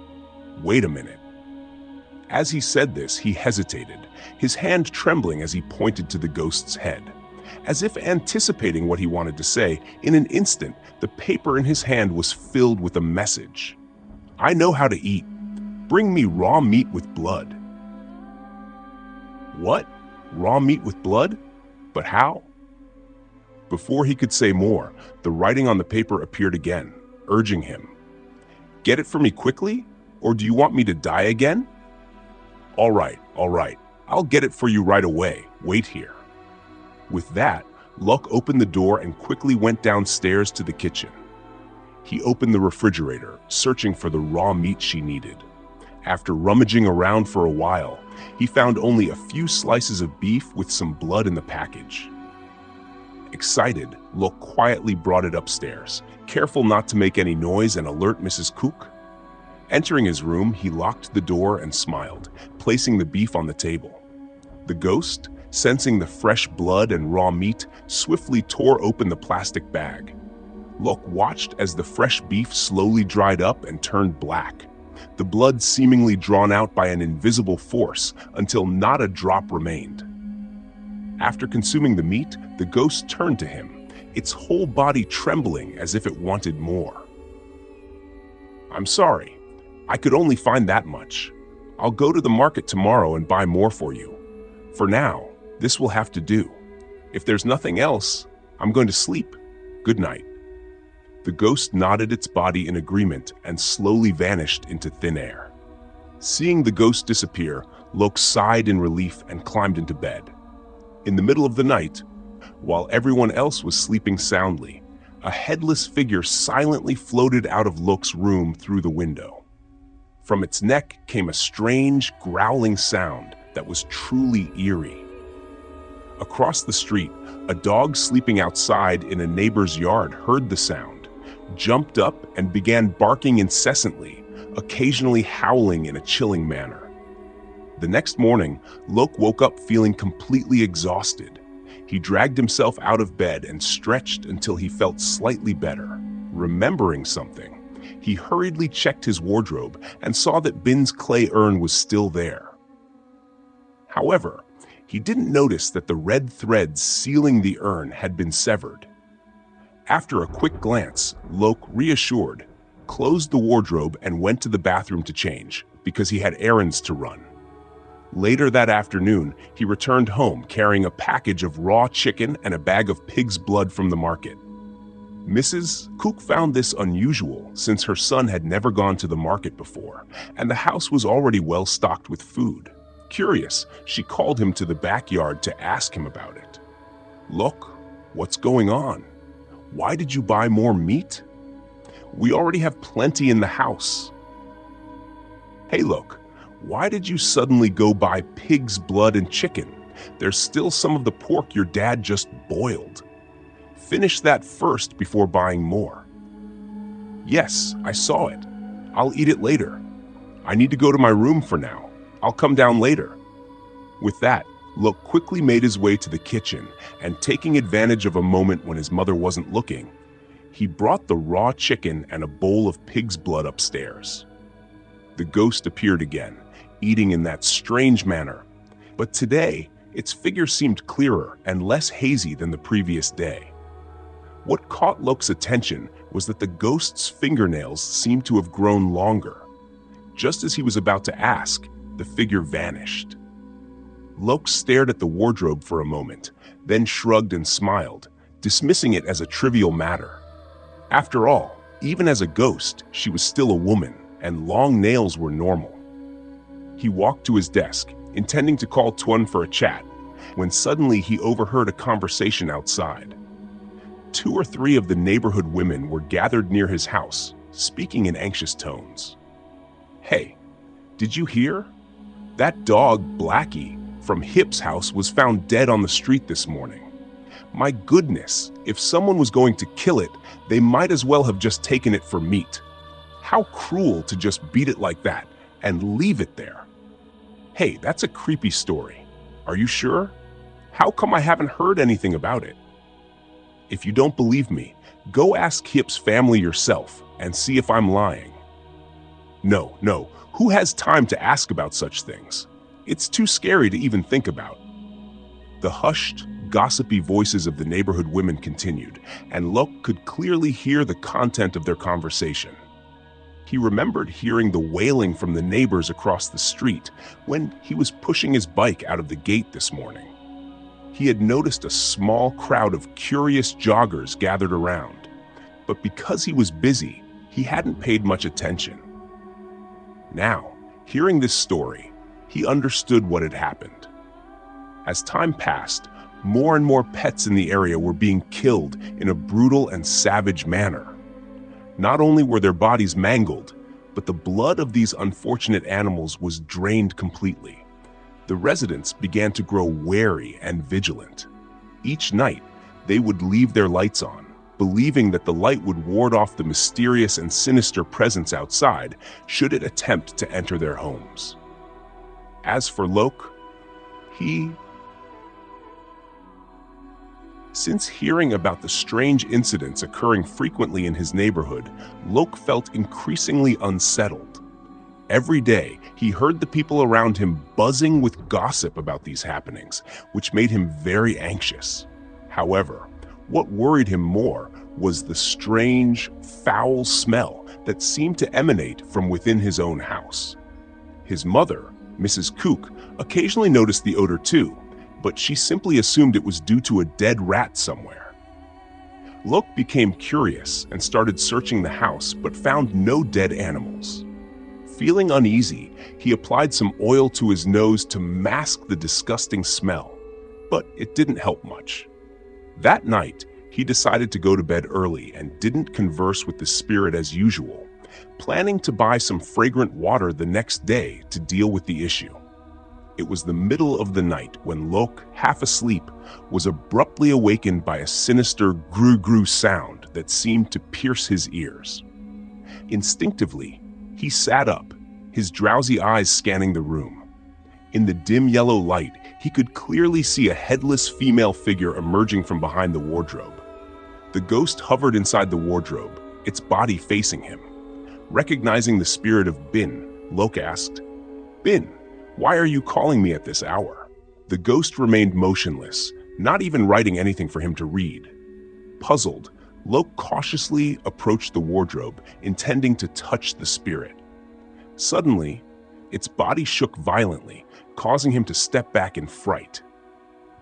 wait a minute. As he said this, he hesitated, his hand trembling as he pointed to the ghost's head. As if anticipating what he wanted to say, in an instant, the paper in his hand was filled with a message. "I know how to eat. Bring me raw meat with blood." What? Raw meat with blood? But how? Before he could say more, the writing on the paper appeared again, urging him. "Get it for me quickly, or do you want me to die again?" All right, I'll get it for you right away. Wait here." With that, Lok opened the door and quickly went downstairs to the kitchen. He opened the refrigerator, searching for the raw meat she needed. After rummaging around for a while, he found only a few slices of beef with some blood in the package. Excited, Lok quietly brought it upstairs, careful not to make any noise and alert Mrs. Cook. Entering his room, he locked the door and smiled, placing the beef on the table. The ghost, sensing the fresh blood and raw meat, swiftly tore open the plastic bag. Lok watched as the fresh beef slowly dried up and turned black, the blood seemingly drawn out by an invisible force until not a drop remained. After consuming the meat, the ghost turned to him, its whole body trembling as if it wanted more. "I'm sorry. I could only find that much. I'll go to the market tomorrow and buy more for you. For now, this will have to do. If there's nothing else, I'm going to sleep. Good night." The ghost nodded its body in agreement and slowly vanished into thin air. Seeing the ghost disappear, Lok sighed in relief and climbed into bed. In the middle of the night, while everyone else was sleeping soundly, a headless figure silently floated out of Lok's room through the window. From its neck came a strange, growling sound that was truly eerie. Across the street, a dog sleeping outside in a neighbor's yard heard the sound, jumped up and began barking incessantly, occasionally howling in a chilling manner. The next morning, Lok woke up feeling completely exhausted. He dragged himself out of bed and stretched until he felt slightly better. Remembering something, he hurriedly checked his wardrobe and saw that Bin's clay urn was still there. However, he didn't notice that the red threads sealing the urn had been severed. After a quick glance, Lok, reassured, closed the wardrobe and went to the bathroom to change, because he had errands to run. Later that afternoon, he returned home carrying a package of raw chicken and a bag of pig's blood from the market. Mrs. Cook found this unusual since her son had never gone to the market before, and the house was already well stocked with food. Curious, she called him to the backyard to ask him about it. "Look, what's going on? Why did you buy more meat? We already have plenty in the house." "Hey, look, why did you suddenly go buy pig's blood and chicken? There's still some of the pork your dad just boiled. Finish that first before buying more." "Yes, I saw it. I'll eat it later. I need to go to my room for now. I'll come down later." With that, Look quickly made his way to the kitchen, and taking advantage of a moment when his mother wasn't looking, he brought the raw chicken and a bowl of pig's blood upstairs. The ghost appeared again, eating in that strange manner, but today its figure seemed clearer and less hazy than the previous day. What caught Loke's attention was that the ghost's fingernails seemed to have grown longer. Just as he was about to ask, the figure vanished. Loke stared at the wardrobe for a moment, then shrugged and smiled, dismissing it as a trivial matter. After all, even as a ghost, she was still a woman, and long nails were normal. He walked to his desk, intending to call Tuan for a chat, when suddenly he overheard a conversation outside. 2 or 3 of the neighborhood women were gathered near his house, speaking in anxious tones. "Hey, did you hear? That dog, Blackie, from Hip's house was found dead on the street this morning. My goodness, if someone was going to kill it, they might as well have just taken it for meat. How cruel to just beat it like that and leave it there. Hey, that's a creepy story. Are you sure? How come I haven't heard anything about it? If you don't believe me, go ask Hip's family yourself and see if I'm lying." No, who has time to ask about such things? It's too scary to even think about. The hushed, gossipy voices of the neighborhood women continued, and Loke could clearly hear the content of their conversation. He remembered hearing the wailing from the neighbors across the street when he was pushing his bike out of the gate this morning. He had noticed a small crowd of curious joggers gathered around, but because he was busy, he hadn't paid much attention. Now, hearing this story, he understood what had happened. As time passed, more and more pets in the area were being killed in a brutal and savage manner. Not only were their bodies mangled, but the blood of these unfortunate animals was drained completely. The residents began to grow wary and vigilant. Each night, they would leave their lights on, believing that the light would ward off the mysterious and sinister presence outside should it attempt to enter their homes. As for Loke, Since hearing about the strange incidents occurring frequently in his neighborhood, Loke felt increasingly unsettled. Every day, he heard the people around him buzzing with gossip about these happenings, which made him very anxious. However, what worried him more was the strange, foul smell that seemed to emanate from within his own house. His mother, Mrs. Kook, occasionally noticed the odor too, but she simply assumed it was due to a dead rat somewhere. Loke became curious and started searching the house, but found no dead animals. Feeling uneasy, he applied some oil to his nose to mask the disgusting smell, but it didn't help much. That night, he decided to go to bed early and didn't converse with the spirit as usual, planning to buy some fragrant water the next day to deal with the issue. It was the middle of the night when Loke, half asleep, was abruptly awakened by a sinister gru-gru sound that seemed to pierce his ears. Instinctively, he sat up, his drowsy eyes scanning the room. In the dim yellow light, he could clearly see a headless female figure emerging from behind the wardrobe. The ghost hovered inside the wardrobe, its body facing him. Recognizing the spirit of Bin, Loke asked, "Bin, why are you calling me at this hour?" The ghost remained motionless, not even writing anything for him to read. Puzzled, Loke cautiously approached the wardrobe, intending to touch the spirit. Suddenly, its body shook violently, causing him to step back in fright.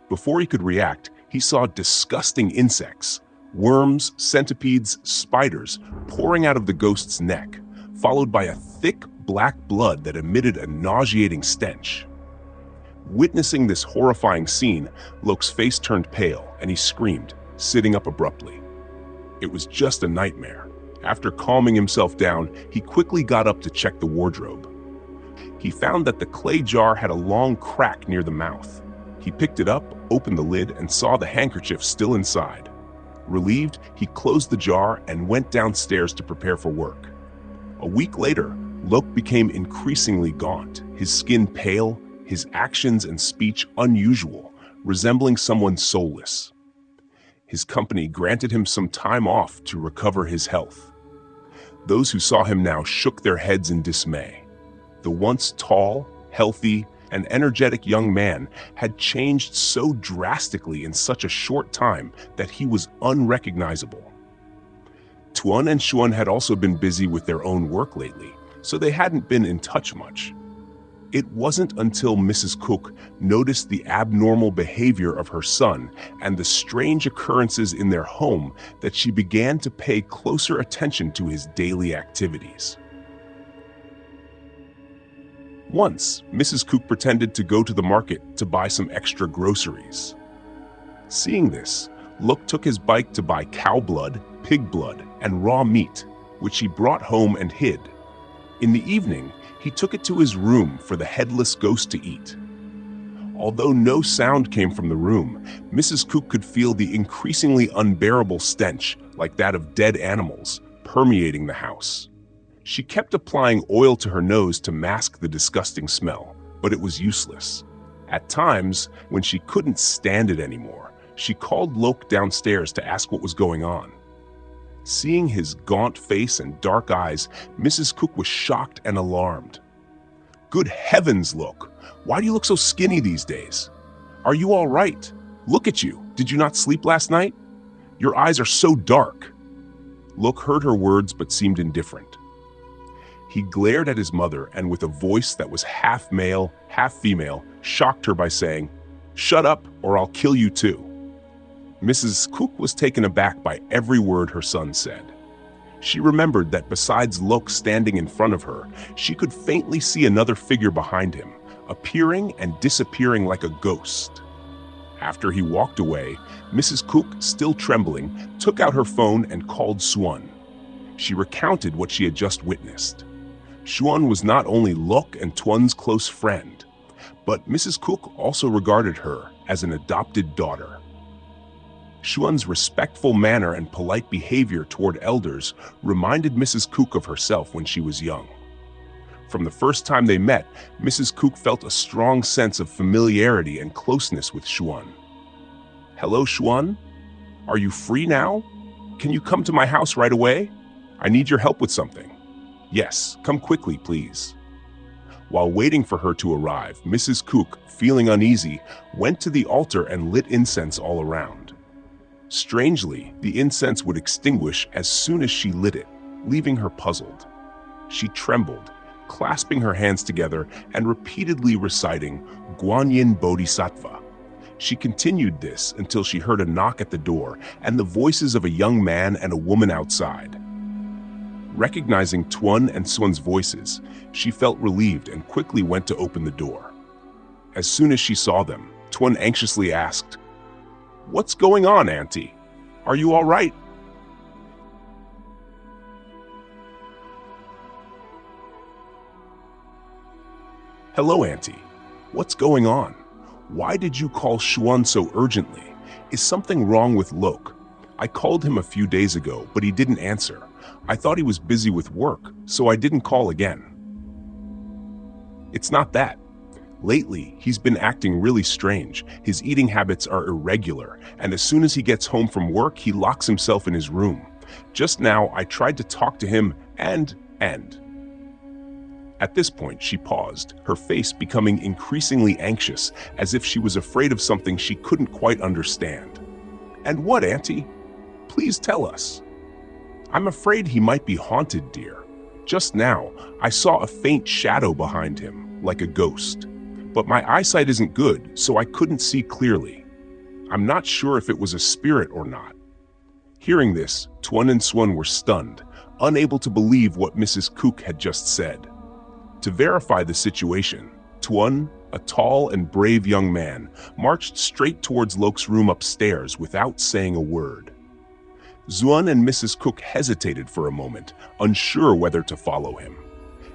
Before he could react, he saw disgusting insects, worms, centipedes, spiders pouring out of the ghost's neck, followed by a thick black blood that emitted a nauseating stench. Witnessing this horrifying scene, Lok's face turned pale and he screamed, sitting up abruptly. It was just a nightmare. After calming himself down, he quickly got up to check the wardrobe. He found that the clay jar had a long crack near the mouth. He picked it up, opened the lid, and saw the handkerchief still inside. Relieved, he closed the jar and went downstairs to prepare for work. A week later, Lok became increasingly gaunt, his skin pale, his actions and speech unusual, resembling someone soulless. His company granted him some time off to recover his health. Those who saw him now shook their heads in dismay. The once tall, healthy, and energetic young man had changed so drastically in such a short time that he was unrecognizable. Tuan and Xuan had also been busy with their own work lately, so they hadn't been in touch much. It wasn't until Mrs. Cook noticed the abnormal behavior of her son and the strange occurrences in their home that she began to pay closer attention to his daily activities. Once, Mrs. Cook pretended to go to the market to buy some extra groceries. Seeing this, Lok took his bike to buy cow blood, pig blood, and raw meat, which he brought home and hid. In the evening, he took it to his room for the headless ghost to eat. Although no sound came from the room, Mrs. Cook could feel the increasingly unbearable stench, like that of dead animals, permeating the house. She kept applying oil to her nose to mask the disgusting smell, but it was useless. At times, when she couldn't stand it anymore, she called Lok downstairs to ask what was going on. Seeing his gaunt face and dark eyes, Mrs. Cook was shocked and alarmed. "Good heavens, Lok! Why do you look so skinny these days? Are you all right? Look at you! Did you not sleep last night? Your eyes are so dark!" Lok heard her words but seemed indifferent. He glared at his mother and with a voice that was half male, half female, shocked her by saying, "Shut up or I'll kill you too." Mrs. Cook was taken aback by every word her son said. She remembered that besides Lok standing in front of her, she could faintly see another figure behind him, appearing and disappearing like a ghost. After he walked away, Mrs. Cook, still trembling, took out her phone and called Xuan. She recounted what she had just witnessed. Xuan was not only Lok and Tuan's close friend, but Mrs. Cook also regarded her as an adopted daughter. Xuan's respectful manner and polite behavior toward elders reminded Mrs. Cook of herself when she was young. From the first time they met, Mrs. Cook felt a strong sense of familiarity and closeness with Xuan. "Hello, Xuan? Are you free now? Can you come to my house right away? I need your help with something." "Yes, come quickly, please." While waiting for her to arrive, Mrs. Cook, feeling uneasy, went to the altar and lit incense all around. Strangely, the incense would extinguish as soon as she lit it, leaving her puzzled. She trembled, clasping her hands together and repeatedly reciting Guanyin Bodhisattva. She continued this until she heard a knock at the door and the voices of a young man and a woman outside. Recognizing Tuan and Xuan's voices, she felt relieved and quickly went to open the door. As soon as she saw them, Tuan anxiously asked, "What's going on, Auntie? Are you all right?" "Hello, Auntie. What's going on? Why did you call Xuan so urgently? Is something wrong with Lok? I called him a few days ago, but he didn't answer. I thought he was busy with work, so I didn't call again." "It's not that. Lately, he's been acting really strange. His eating habits are irregular, and as soon as he gets home from work, he locks himself in his room. Just now, I tried to talk to him and... At this point, she paused, her face becoming increasingly anxious, as if she was afraid of something she couldn't quite understand. "And what, Auntie? Please tell us." "I'm afraid he might be haunted, dear. Just now, I saw a faint shadow behind him, like a ghost. But my eyesight isn't good, so I couldn't see clearly. I'm not sure if it was a spirit or not." Hearing this, Tuan and Xuan were stunned, unable to believe what Mrs. Cook had just said. To verify the situation, Tuan, a tall and brave young man, marched straight towards Lok's room upstairs without saying a word. Xuan and Mrs. Cook hesitated for a moment, unsure whether to follow him.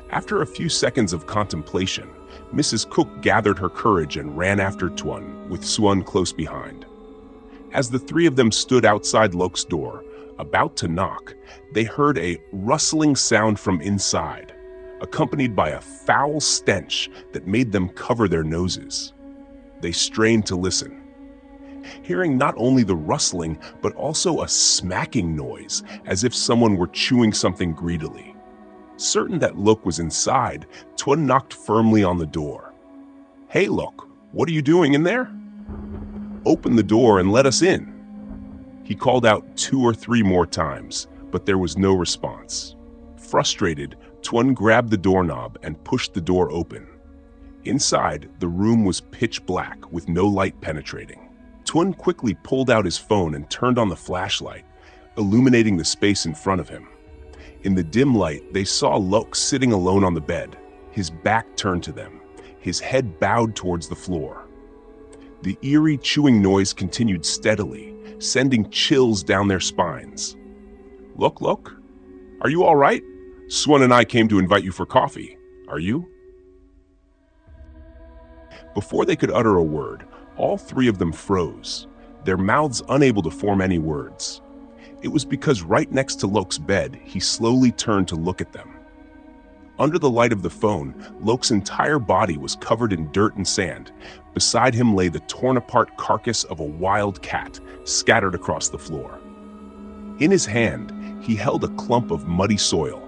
After a few seconds of contemplation, Mrs. Cook gathered her courage and ran after Tuan, with Xuan close behind. As the three of them stood outside Lok's door, about to knock, they heard a rustling sound from inside, accompanied by a foul stench that made them cover their noses. They strained to listen, hearing not only the rustling, but also a smacking noise, as if someone were chewing something greedily. Certain that Lok was inside, Tuan knocked firmly on the door. "Hey, Lok, what are you doing in there? Open the door and let us in." He called out 2 or 3 more times, but there was no response. Frustrated, Tuan grabbed the doorknob and pushed the door open. Inside, the room was pitch black with no light penetrating. Tuan quickly pulled out his phone and turned on the flashlight, illuminating the space in front of him. In the dim light, they saw Lok sitting alone on the bed, his back turned to them, his head bowed towards the floor. The eerie chewing noise continued steadily, sending chills down their spines. Lok, are you all right? Xuan and I came to invite you for coffee. Are you?" Before they could utter a word, all 3 of them froze, their mouths unable to form any words. It was because right next to Lok's bed, he slowly turned to look at them. Under the light of the phone, Lok's entire body was covered in dirt and sand. Beside him lay the torn-apart carcass of a wild cat, scattered across the floor. In his hand, he held a clump of muddy soil,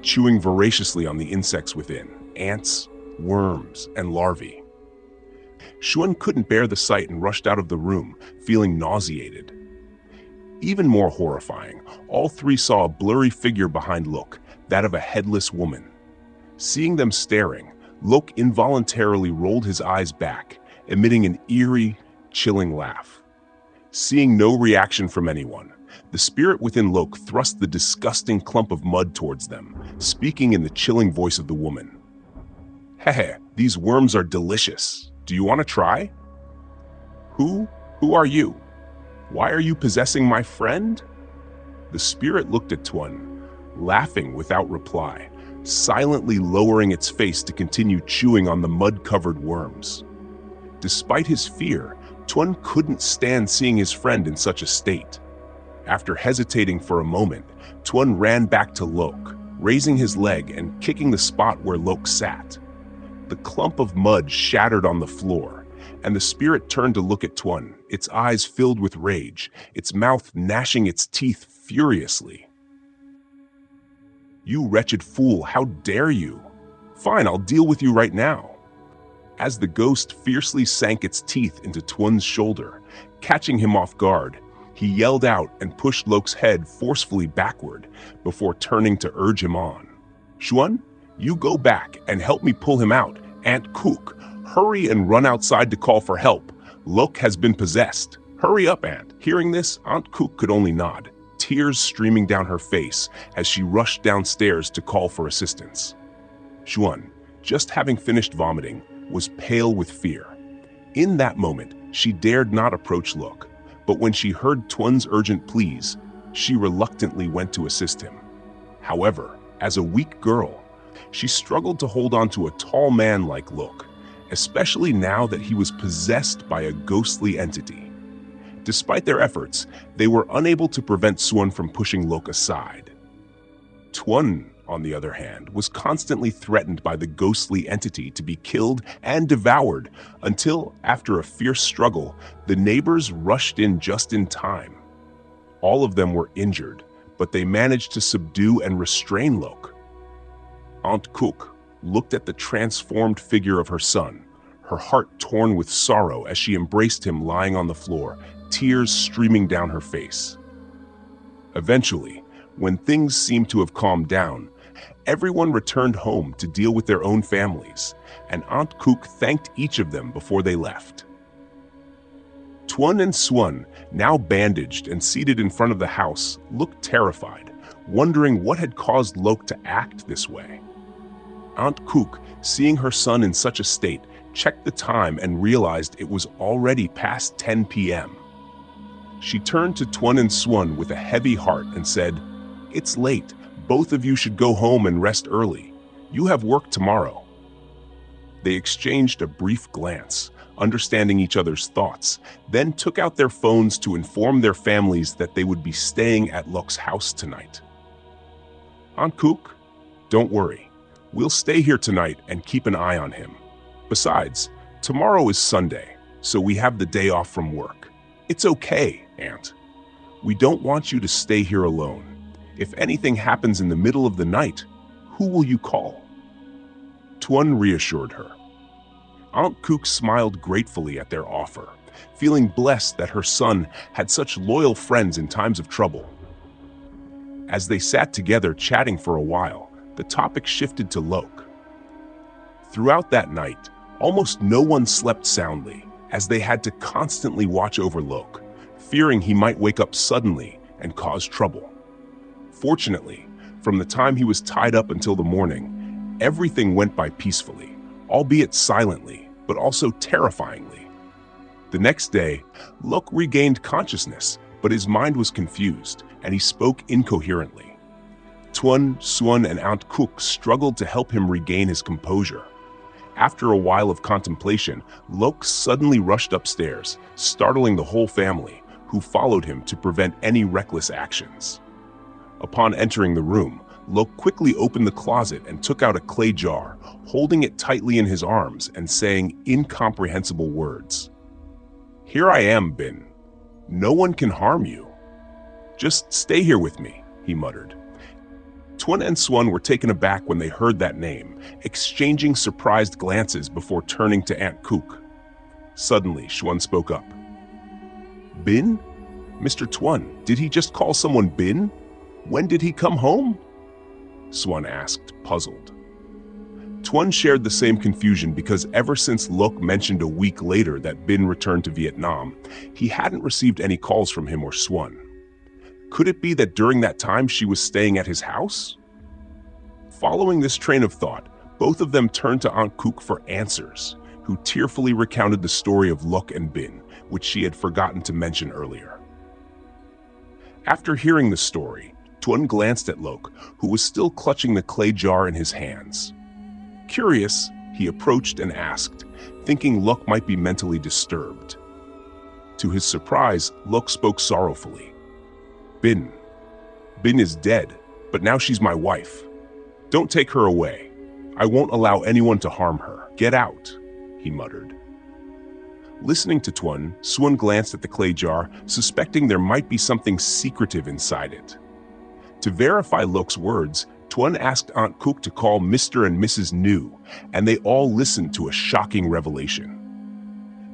chewing voraciously on the insects within, ants, worms, and larvae. Xuan couldn't bear the sight and rushed out of the room, feeling nauseated. Even more horrifying, all 3 saw a blurry figure behind Lok, that of a headless woman. Seeing them staring, Lok involuntarily rolled his eyes back, emitting an eerie, chilling laugh. Seeing no reaction from anyone, the spirit within Lok thrust the disgusting clump of mud towards them, speaking in the chilling voice of the woman. "Hehe, these worms are delicious. Do you want to try?" Who are you? Why are you possessing my friend?" The spirit looked at Tuan, laughing without reply, silently lowering its face to continue chewing on the mud-covered worms. Despite his fear, Tuan couldn't stand seeing his friend in such a state. After hesitating for a moment, Tuan ran back to Lok, raising his leg and kicking the spot where Lok sat. The clump of mud shattered on the floor, and the spirit turned to look at Tuan, its eyes filled with rage, its mouth gnashing its teeth furiously. "You wretched fool, how dare you? Fine, I'll deal with you right now." As the ghost fiercely sank its teeth into Tuan's shoulder, catching him off guard, he yelled out and pushed Lok's head forcefully backward before turning to urge him on. "Xuan, you go back and help me pull him out. Aunt Cook, hurry and run outside to call for help. Lok has been possessed. Hurry up, Aunt." Hearing this, Aunt Cook could only nod, tears streaming down her face as she rushed downstairs to call for assistance. Xuan, just having finished vomiting, was pale with fear. In that moment, she dared not approach Lok, but when she heard Tuan's urgent pleas, she reluctantly went to assist him. However, as a weak girl, she struggled to hold on to a tall man like Lok, especially now that he was possessed by a ghostly entity. Despite their efforts, they were unable to prevent Xuan from pushing Lok aside. Tuan, on the other hand, was constantly threatened by the ghostly entity to be killed and devoured until, after a fierce struggle, the neighbors rushed in just in time. All of them were injured, but they managed to subdue and restrain Lok. Aunt Cook looked at the transformed figure of her son, her heart torn with sorrow as she embraced him lying on the floor, tears streaming down her face. Eventually, when things seemed to have calmed down, everyone returned home to deal with their own families, and Aunt Cook thanked each of them before they left. Tuan and Xuan, now bandaged and seated in front of the house, looked terrified, wondering what had caused Lok to act this way. Aunt Kook, seeing her son in such a state, checked the time and realized it was already past 10 p.m. She turned to Tuan and Swan with a heavy heart and said, "It's late. Both of you should go home and rest early. You have work tomorrow." They exchanged a brief glance, understanding each other's thoughts, then took out their phones to inform their families that they would be staying at Lok's house tonight. "Aunt Kook, don't worry. We'll stay here tonight and keep an eye on him. Besides, tomorrow is Sunday, so we have the day off from work. It's okay, Aunt. We don't want you to stay here alone. If anything happens in the middle of the night, who will you call?" Tuan reassured her. Aunt Kook smiled gratefully at their offer, feeling blessed that her son had such loyal friends in times of trouble. As they sat together chatting for a while, the topic shifted to Lok. Throughout that night, almost no one slept soundly, as they had to constantly watch over Lok, fearing he might wake up suddenly and cause trouble. Fortunately, from the time he was tied up until the morning, everything went by peacefully, albeit silently, but also terrifyingly. The next day, Lok regained consciousness, but his mind was confused, and he spoke incoherently. Tuan, Swan, and Aunt Kook struggled to help him regain his composure. After a while of contemplation, Lok suddenly rushed upstairs, startling the whole family, who followed him to prevent any reckless actions. Upon entering the room, Lok quickly opened the closet and took out a clay jar, holding it tightly in his arms and saying incomprehensible words. "Here I am, Bin. No one can harm you. Just stay here with me," he muttered. Tuan and Swan were taken aback when they heard that name, exchanging surprised glances before turning to Aunt Kook. Suddenly, Swan spoke up. "Bin? Mr. Tuan, did he just call someone Bin? When did he come home?" Swan asked, puzzled. Tuan shared the same confusion because ever since Lok mentioned a week later that Bin returned to Vietnam, he hadn't received any calls from him or Swan. Could it be that during that time she was staying at his house? Following this train of thought, both of them turned to Aunt Kook for answers, who tearfully recounted the story of Lok and Bin, which she had forgotten to mention earlier. After hearing the story, Tuan glanced at Lok, who was still clutching the clay jar in his hands. Curious, he approached and asked, thinking Lok might be mentally disturbed. To his surprise, Lok spoke sorrowfully. Bin is dead, but now she's my wife. Don't take her away. I won't allow anyone to harm her. Get out," he muttered. Listening to Tuan, Swan glanced at the clay jar, suspecting there might be something secretive inside it. To verify Lok's words, Tuan asked Aunt Kook to call Mr. and Mrs. New, and they all listened to a shocking revelation.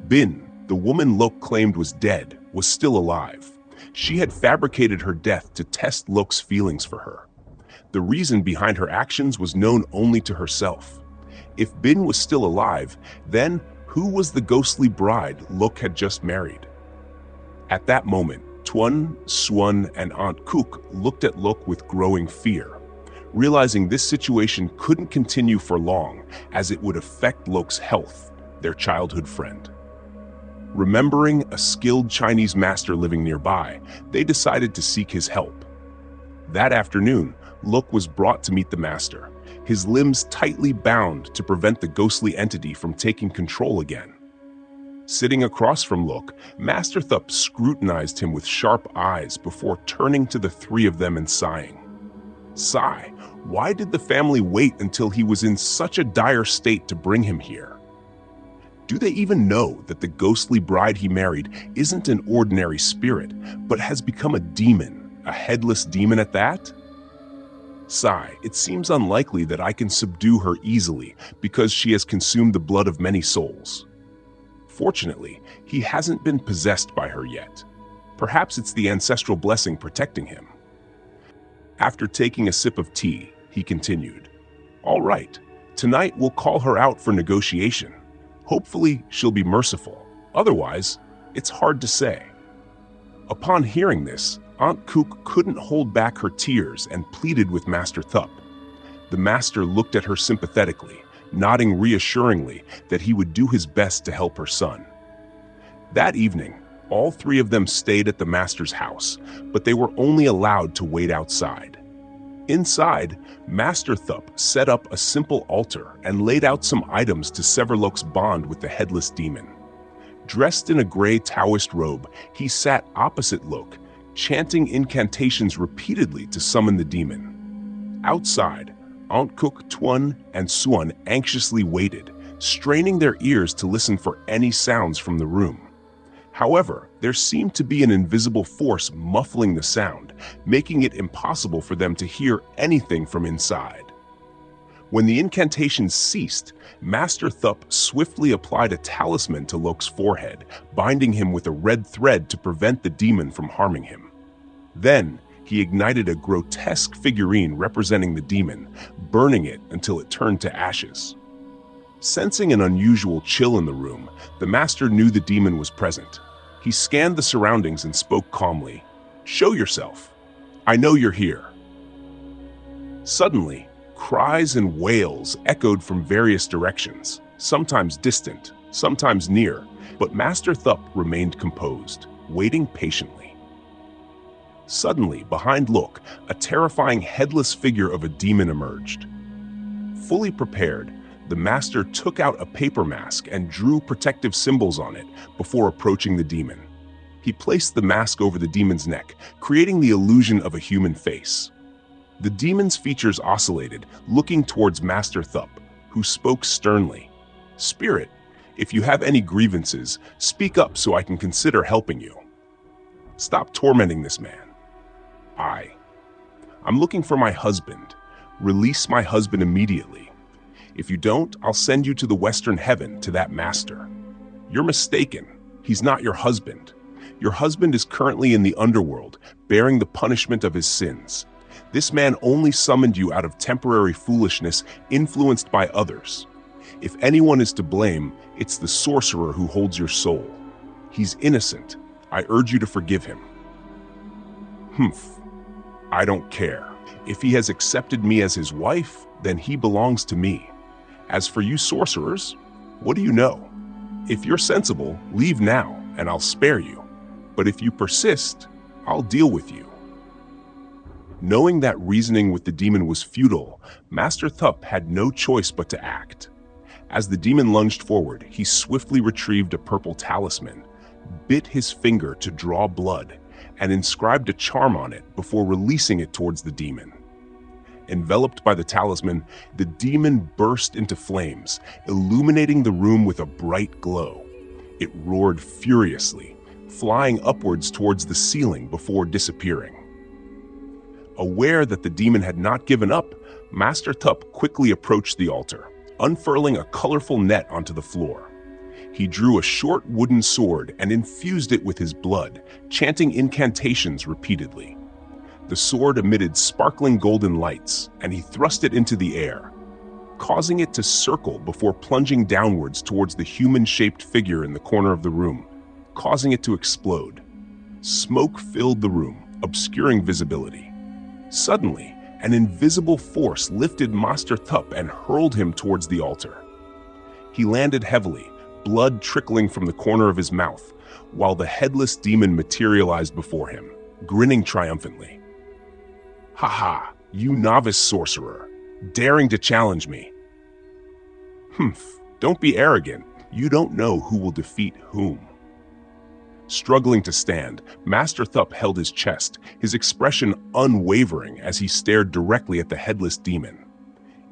Bin, the woman Lok claimed was dead, was still alive. She had fabricated her death to test Lok's feelings for her. The reason behind her actions was known only to herself. If Bin was still alive, then who was the ghostly bride Lok had just married? At that moment, Tuan, Swan, and Aunt Kook looked at Lok with growing fear, realizing this situation couldn't continue for long as it would affect Lok's health, their childhood friend. Remembering a skilled Chinese master living nearby, they decided to seek his help. That afternoon, Lok was brought to meet the master, his limbs tightly bound to prevent the ghostly entity from taking control again. Sitting across from Lok, Master Thap scrutinized him with sharp eyes before turning to the three of them and sighing. "Sigh, why did the family wait until he was in such a dire state to bring him here? Do they even know that the ghostly bride he married isn't an ordinary spirit, but has become a demon, a headless demon at that? Sigh, it seems unlikely that I can subdue her easily because she has consumed the blood of many souls. Fortunately, he hasn't been possessed by her yet. Perhaps it's the ancestral blessing protecting him." After taking a sip of tea, he continued, "All right, tonight we'll call her out for negotiation. Hopefully she'll be merciful. Otherwise, it's hard to say." Upon hearing this, Aunt Kook couldn't hold back her tears and pleaded with Master Thap. The master looked at her sympathetically, nodding reassuringly that he would do his best to help her son. That evening, all three of them stayed at the master's house, but they were only allowed to wait outside. Inside, Master Thap set up a simple altar and laid out some items to sever Lok's bond with the headless demon. Dressed in a gray Taoist robe, he sat opposite Lok, chanting incantations repeatedly to summon the demon. Outside, Aunt Cook, Tuan, and Suan anxiously waited, straining their ears to listen for any sounds from the room. However, there seemed to be an invisible force muffling the sound, making it impossible for them to hear anything from inside. When the incantations ceased, Master Thap swiftly applied a talisman to Lok's forehead, binding him with a red thread to prevent the demon from harming him. Then, he ignited a grotesque figurine representing the demon, burning it until it turned to ashes. Sensing an unusual chill in the room, the master knew the demon was present. He scanned the surroundings and spoke calmly. "Show yourself. I know you're here." Suddenly, cries and wails echoed from various directions, sometimes distant, sometimes near, but Master Thap remained composed, waiting patiently. Suddenly, behind Lok, a terrifying headless figure of a demon emerged. Fully prepared, the master took out a paper mask and drew protective symbols on it before approaching the demon. He placed the mask over the demon's neck, creating the illusion of a human face. The demon's features oscillated, looking towards Master Thap, who spoke sternly. "Spirit, if you have any grievances, speak up so I can consider helping you. Stop tormenting this man. I'm looking for my husband. Release my husband immediately. If you don't, I'll send you to the Western Heaven to that master. You're mistaken. He's not your husband. Your husband is currently in the underworld, bearing the punishment of his sins. This man only summoned you out of temporary foolishness influenced by others. If anyone is to blame, it's the sorcerer who holds your soul. He's innocent. I urge you to forgive him." I don't care. If he has accepted me as his wife, then he belongs to me. As for you sorcerers, what do you know? If you're sensible, leave now, and I'll spare you. But if you persist, I'll deal with you. Knowing that reasoning with the demon was futile, Master Thap had no choice but to act. As the demon lunged forward, he swiftly retrieved a purple talisman, bit his finger to draw blood, and inscribed a charm on it before releasing it towards the demon. Enveloped by the talisman, the demon burst into flames, illuminating the room with a bright glow. It roared furiously, flying upwards towards the ceiling before disappearing. Aware that the demon had not given up, Master Thap quickly approached the altar, unfurling a colorful net onto the floor. He drew a short wooden sword and infused it with his blood, chanting incantations repeatedly. The sword emitted sparkling golden lights, and he thrust it into the air, causing it to circle before plunging downwards towards the human-shaped figure in the corner of the room, causing it to explode. Smoke filled the room, obscuring visibility. Suddenly, an invisible force lifted Master Thap and hurled him towards the altar. He landed heavily, blood trickling from the corner of his mouth, while the headless demon materialized before him, grinning triumphantly. "Ha, you novice sorcerer, daring to challenge me. Don't be arrogant. You don't know who will defeat whom." Struggling to stand, Master Thap held his chest, his expression unwavering as he stared directly at the headless demon.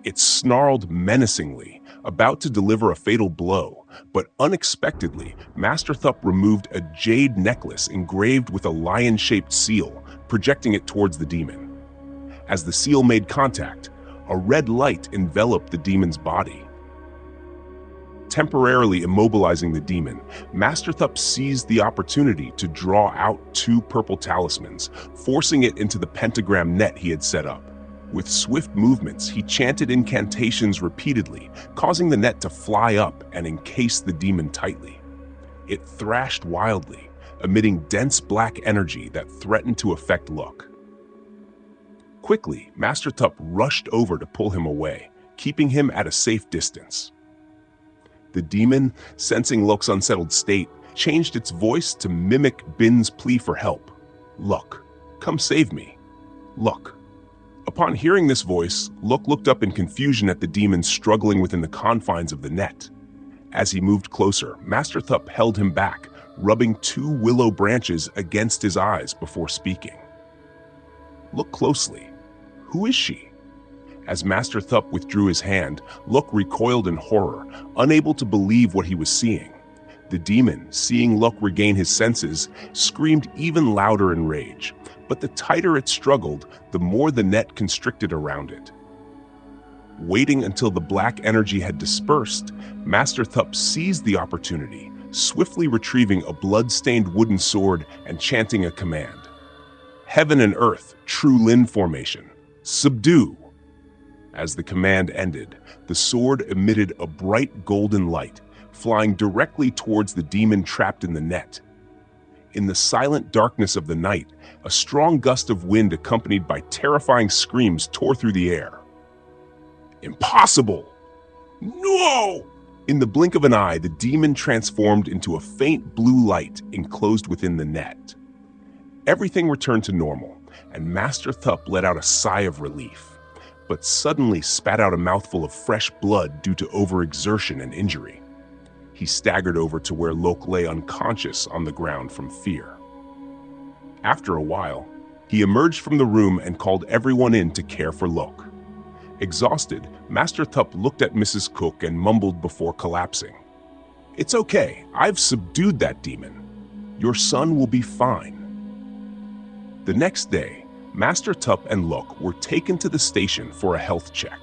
It snarled menacingly, about to deliver a fatal blow, but unexpectedly, Master Thap removed a jade necklace engraved with a lion-shaped seal, projecting it towards the demon. As the seal made contact, a red light enveloped the demon's body. Temporarily immobilizing the demon, Master Thap seized the opportunity to draw out 2 purple talismans, forcing it into the pentagram net he had set up. With swift movements, he chanted incantations repeatedly, causing the net to fly up and encase the demon tightly. It thrashed wildly, emitting dense black energy that threatened to affect Lok. Quickly, Master Thup rushed over to pull him away, keeping him at a safe distance. The demon, sensing Lok's unsettled state, changed its voice to mimic Bin's plea for help. "Lok, come save me. Lok." Upon hearing this voice, Lok looked up in confusion at the demon struggling within the confines of the net. As he moved closer, Master Thup held him back, rubbing 2 willow branches against his eyes before speaking. "Look closely. Who is she?" As Master Thup withdrew his hand, Lok recoiled in horror, unable to believe what he was seeing. The demon, seeing Lok regain his senses, screamed even louder in rage, but the tighter it struggled, the more the net constricted around it. Waiting until the black energy had dispersed, Master Thup seized the opportunity, swiftly retrieving a blood-stained wooden sword and chanting a command. "Heaven and earth, true Lin formation, subdue!" As the command ended, the sword emitted a bright golden light, flying directly towards the demon trapped in the net. In the silent darkness of the night, a strong gust of wind accompanied by terrifying screams tore through the air. "Impossible! No!" In the blink of an eye, the demon transformed into a faint blue light enclosed within the net. Everything returned to normal, and Master Thup let out a sigh of relief, but suddenly spat out a mouthful of fresh blood due to overexertion and injury. He staggered over to where Lok lay unconscious on the ground from fear. After a while, he emerged from the room and called everyone in to care for Lok. Exhausted, Master Thup looked at Mrs. Cook and mumbled before collapsing. "It's okay, I've subdued that demon. Your son will be fine." The next day, Master Thup and Lok were taken to the station for a health check.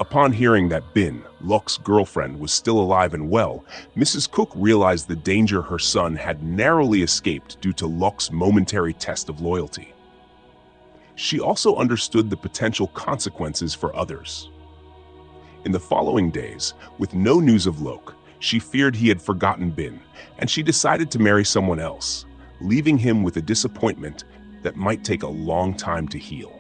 Upon hearing that Bin, Lok's girlfriend, was still alive and well, Mrs. Cook realized the danger her son had narrowly escaped due to Lok's momentary test of loyalty. She also understood the potential consequences for others. In the following days, with no news of Lok, she feared he had forgotten Bin, and she decided to marry someone else, leaving him with a disappointment that might take a long time to heal.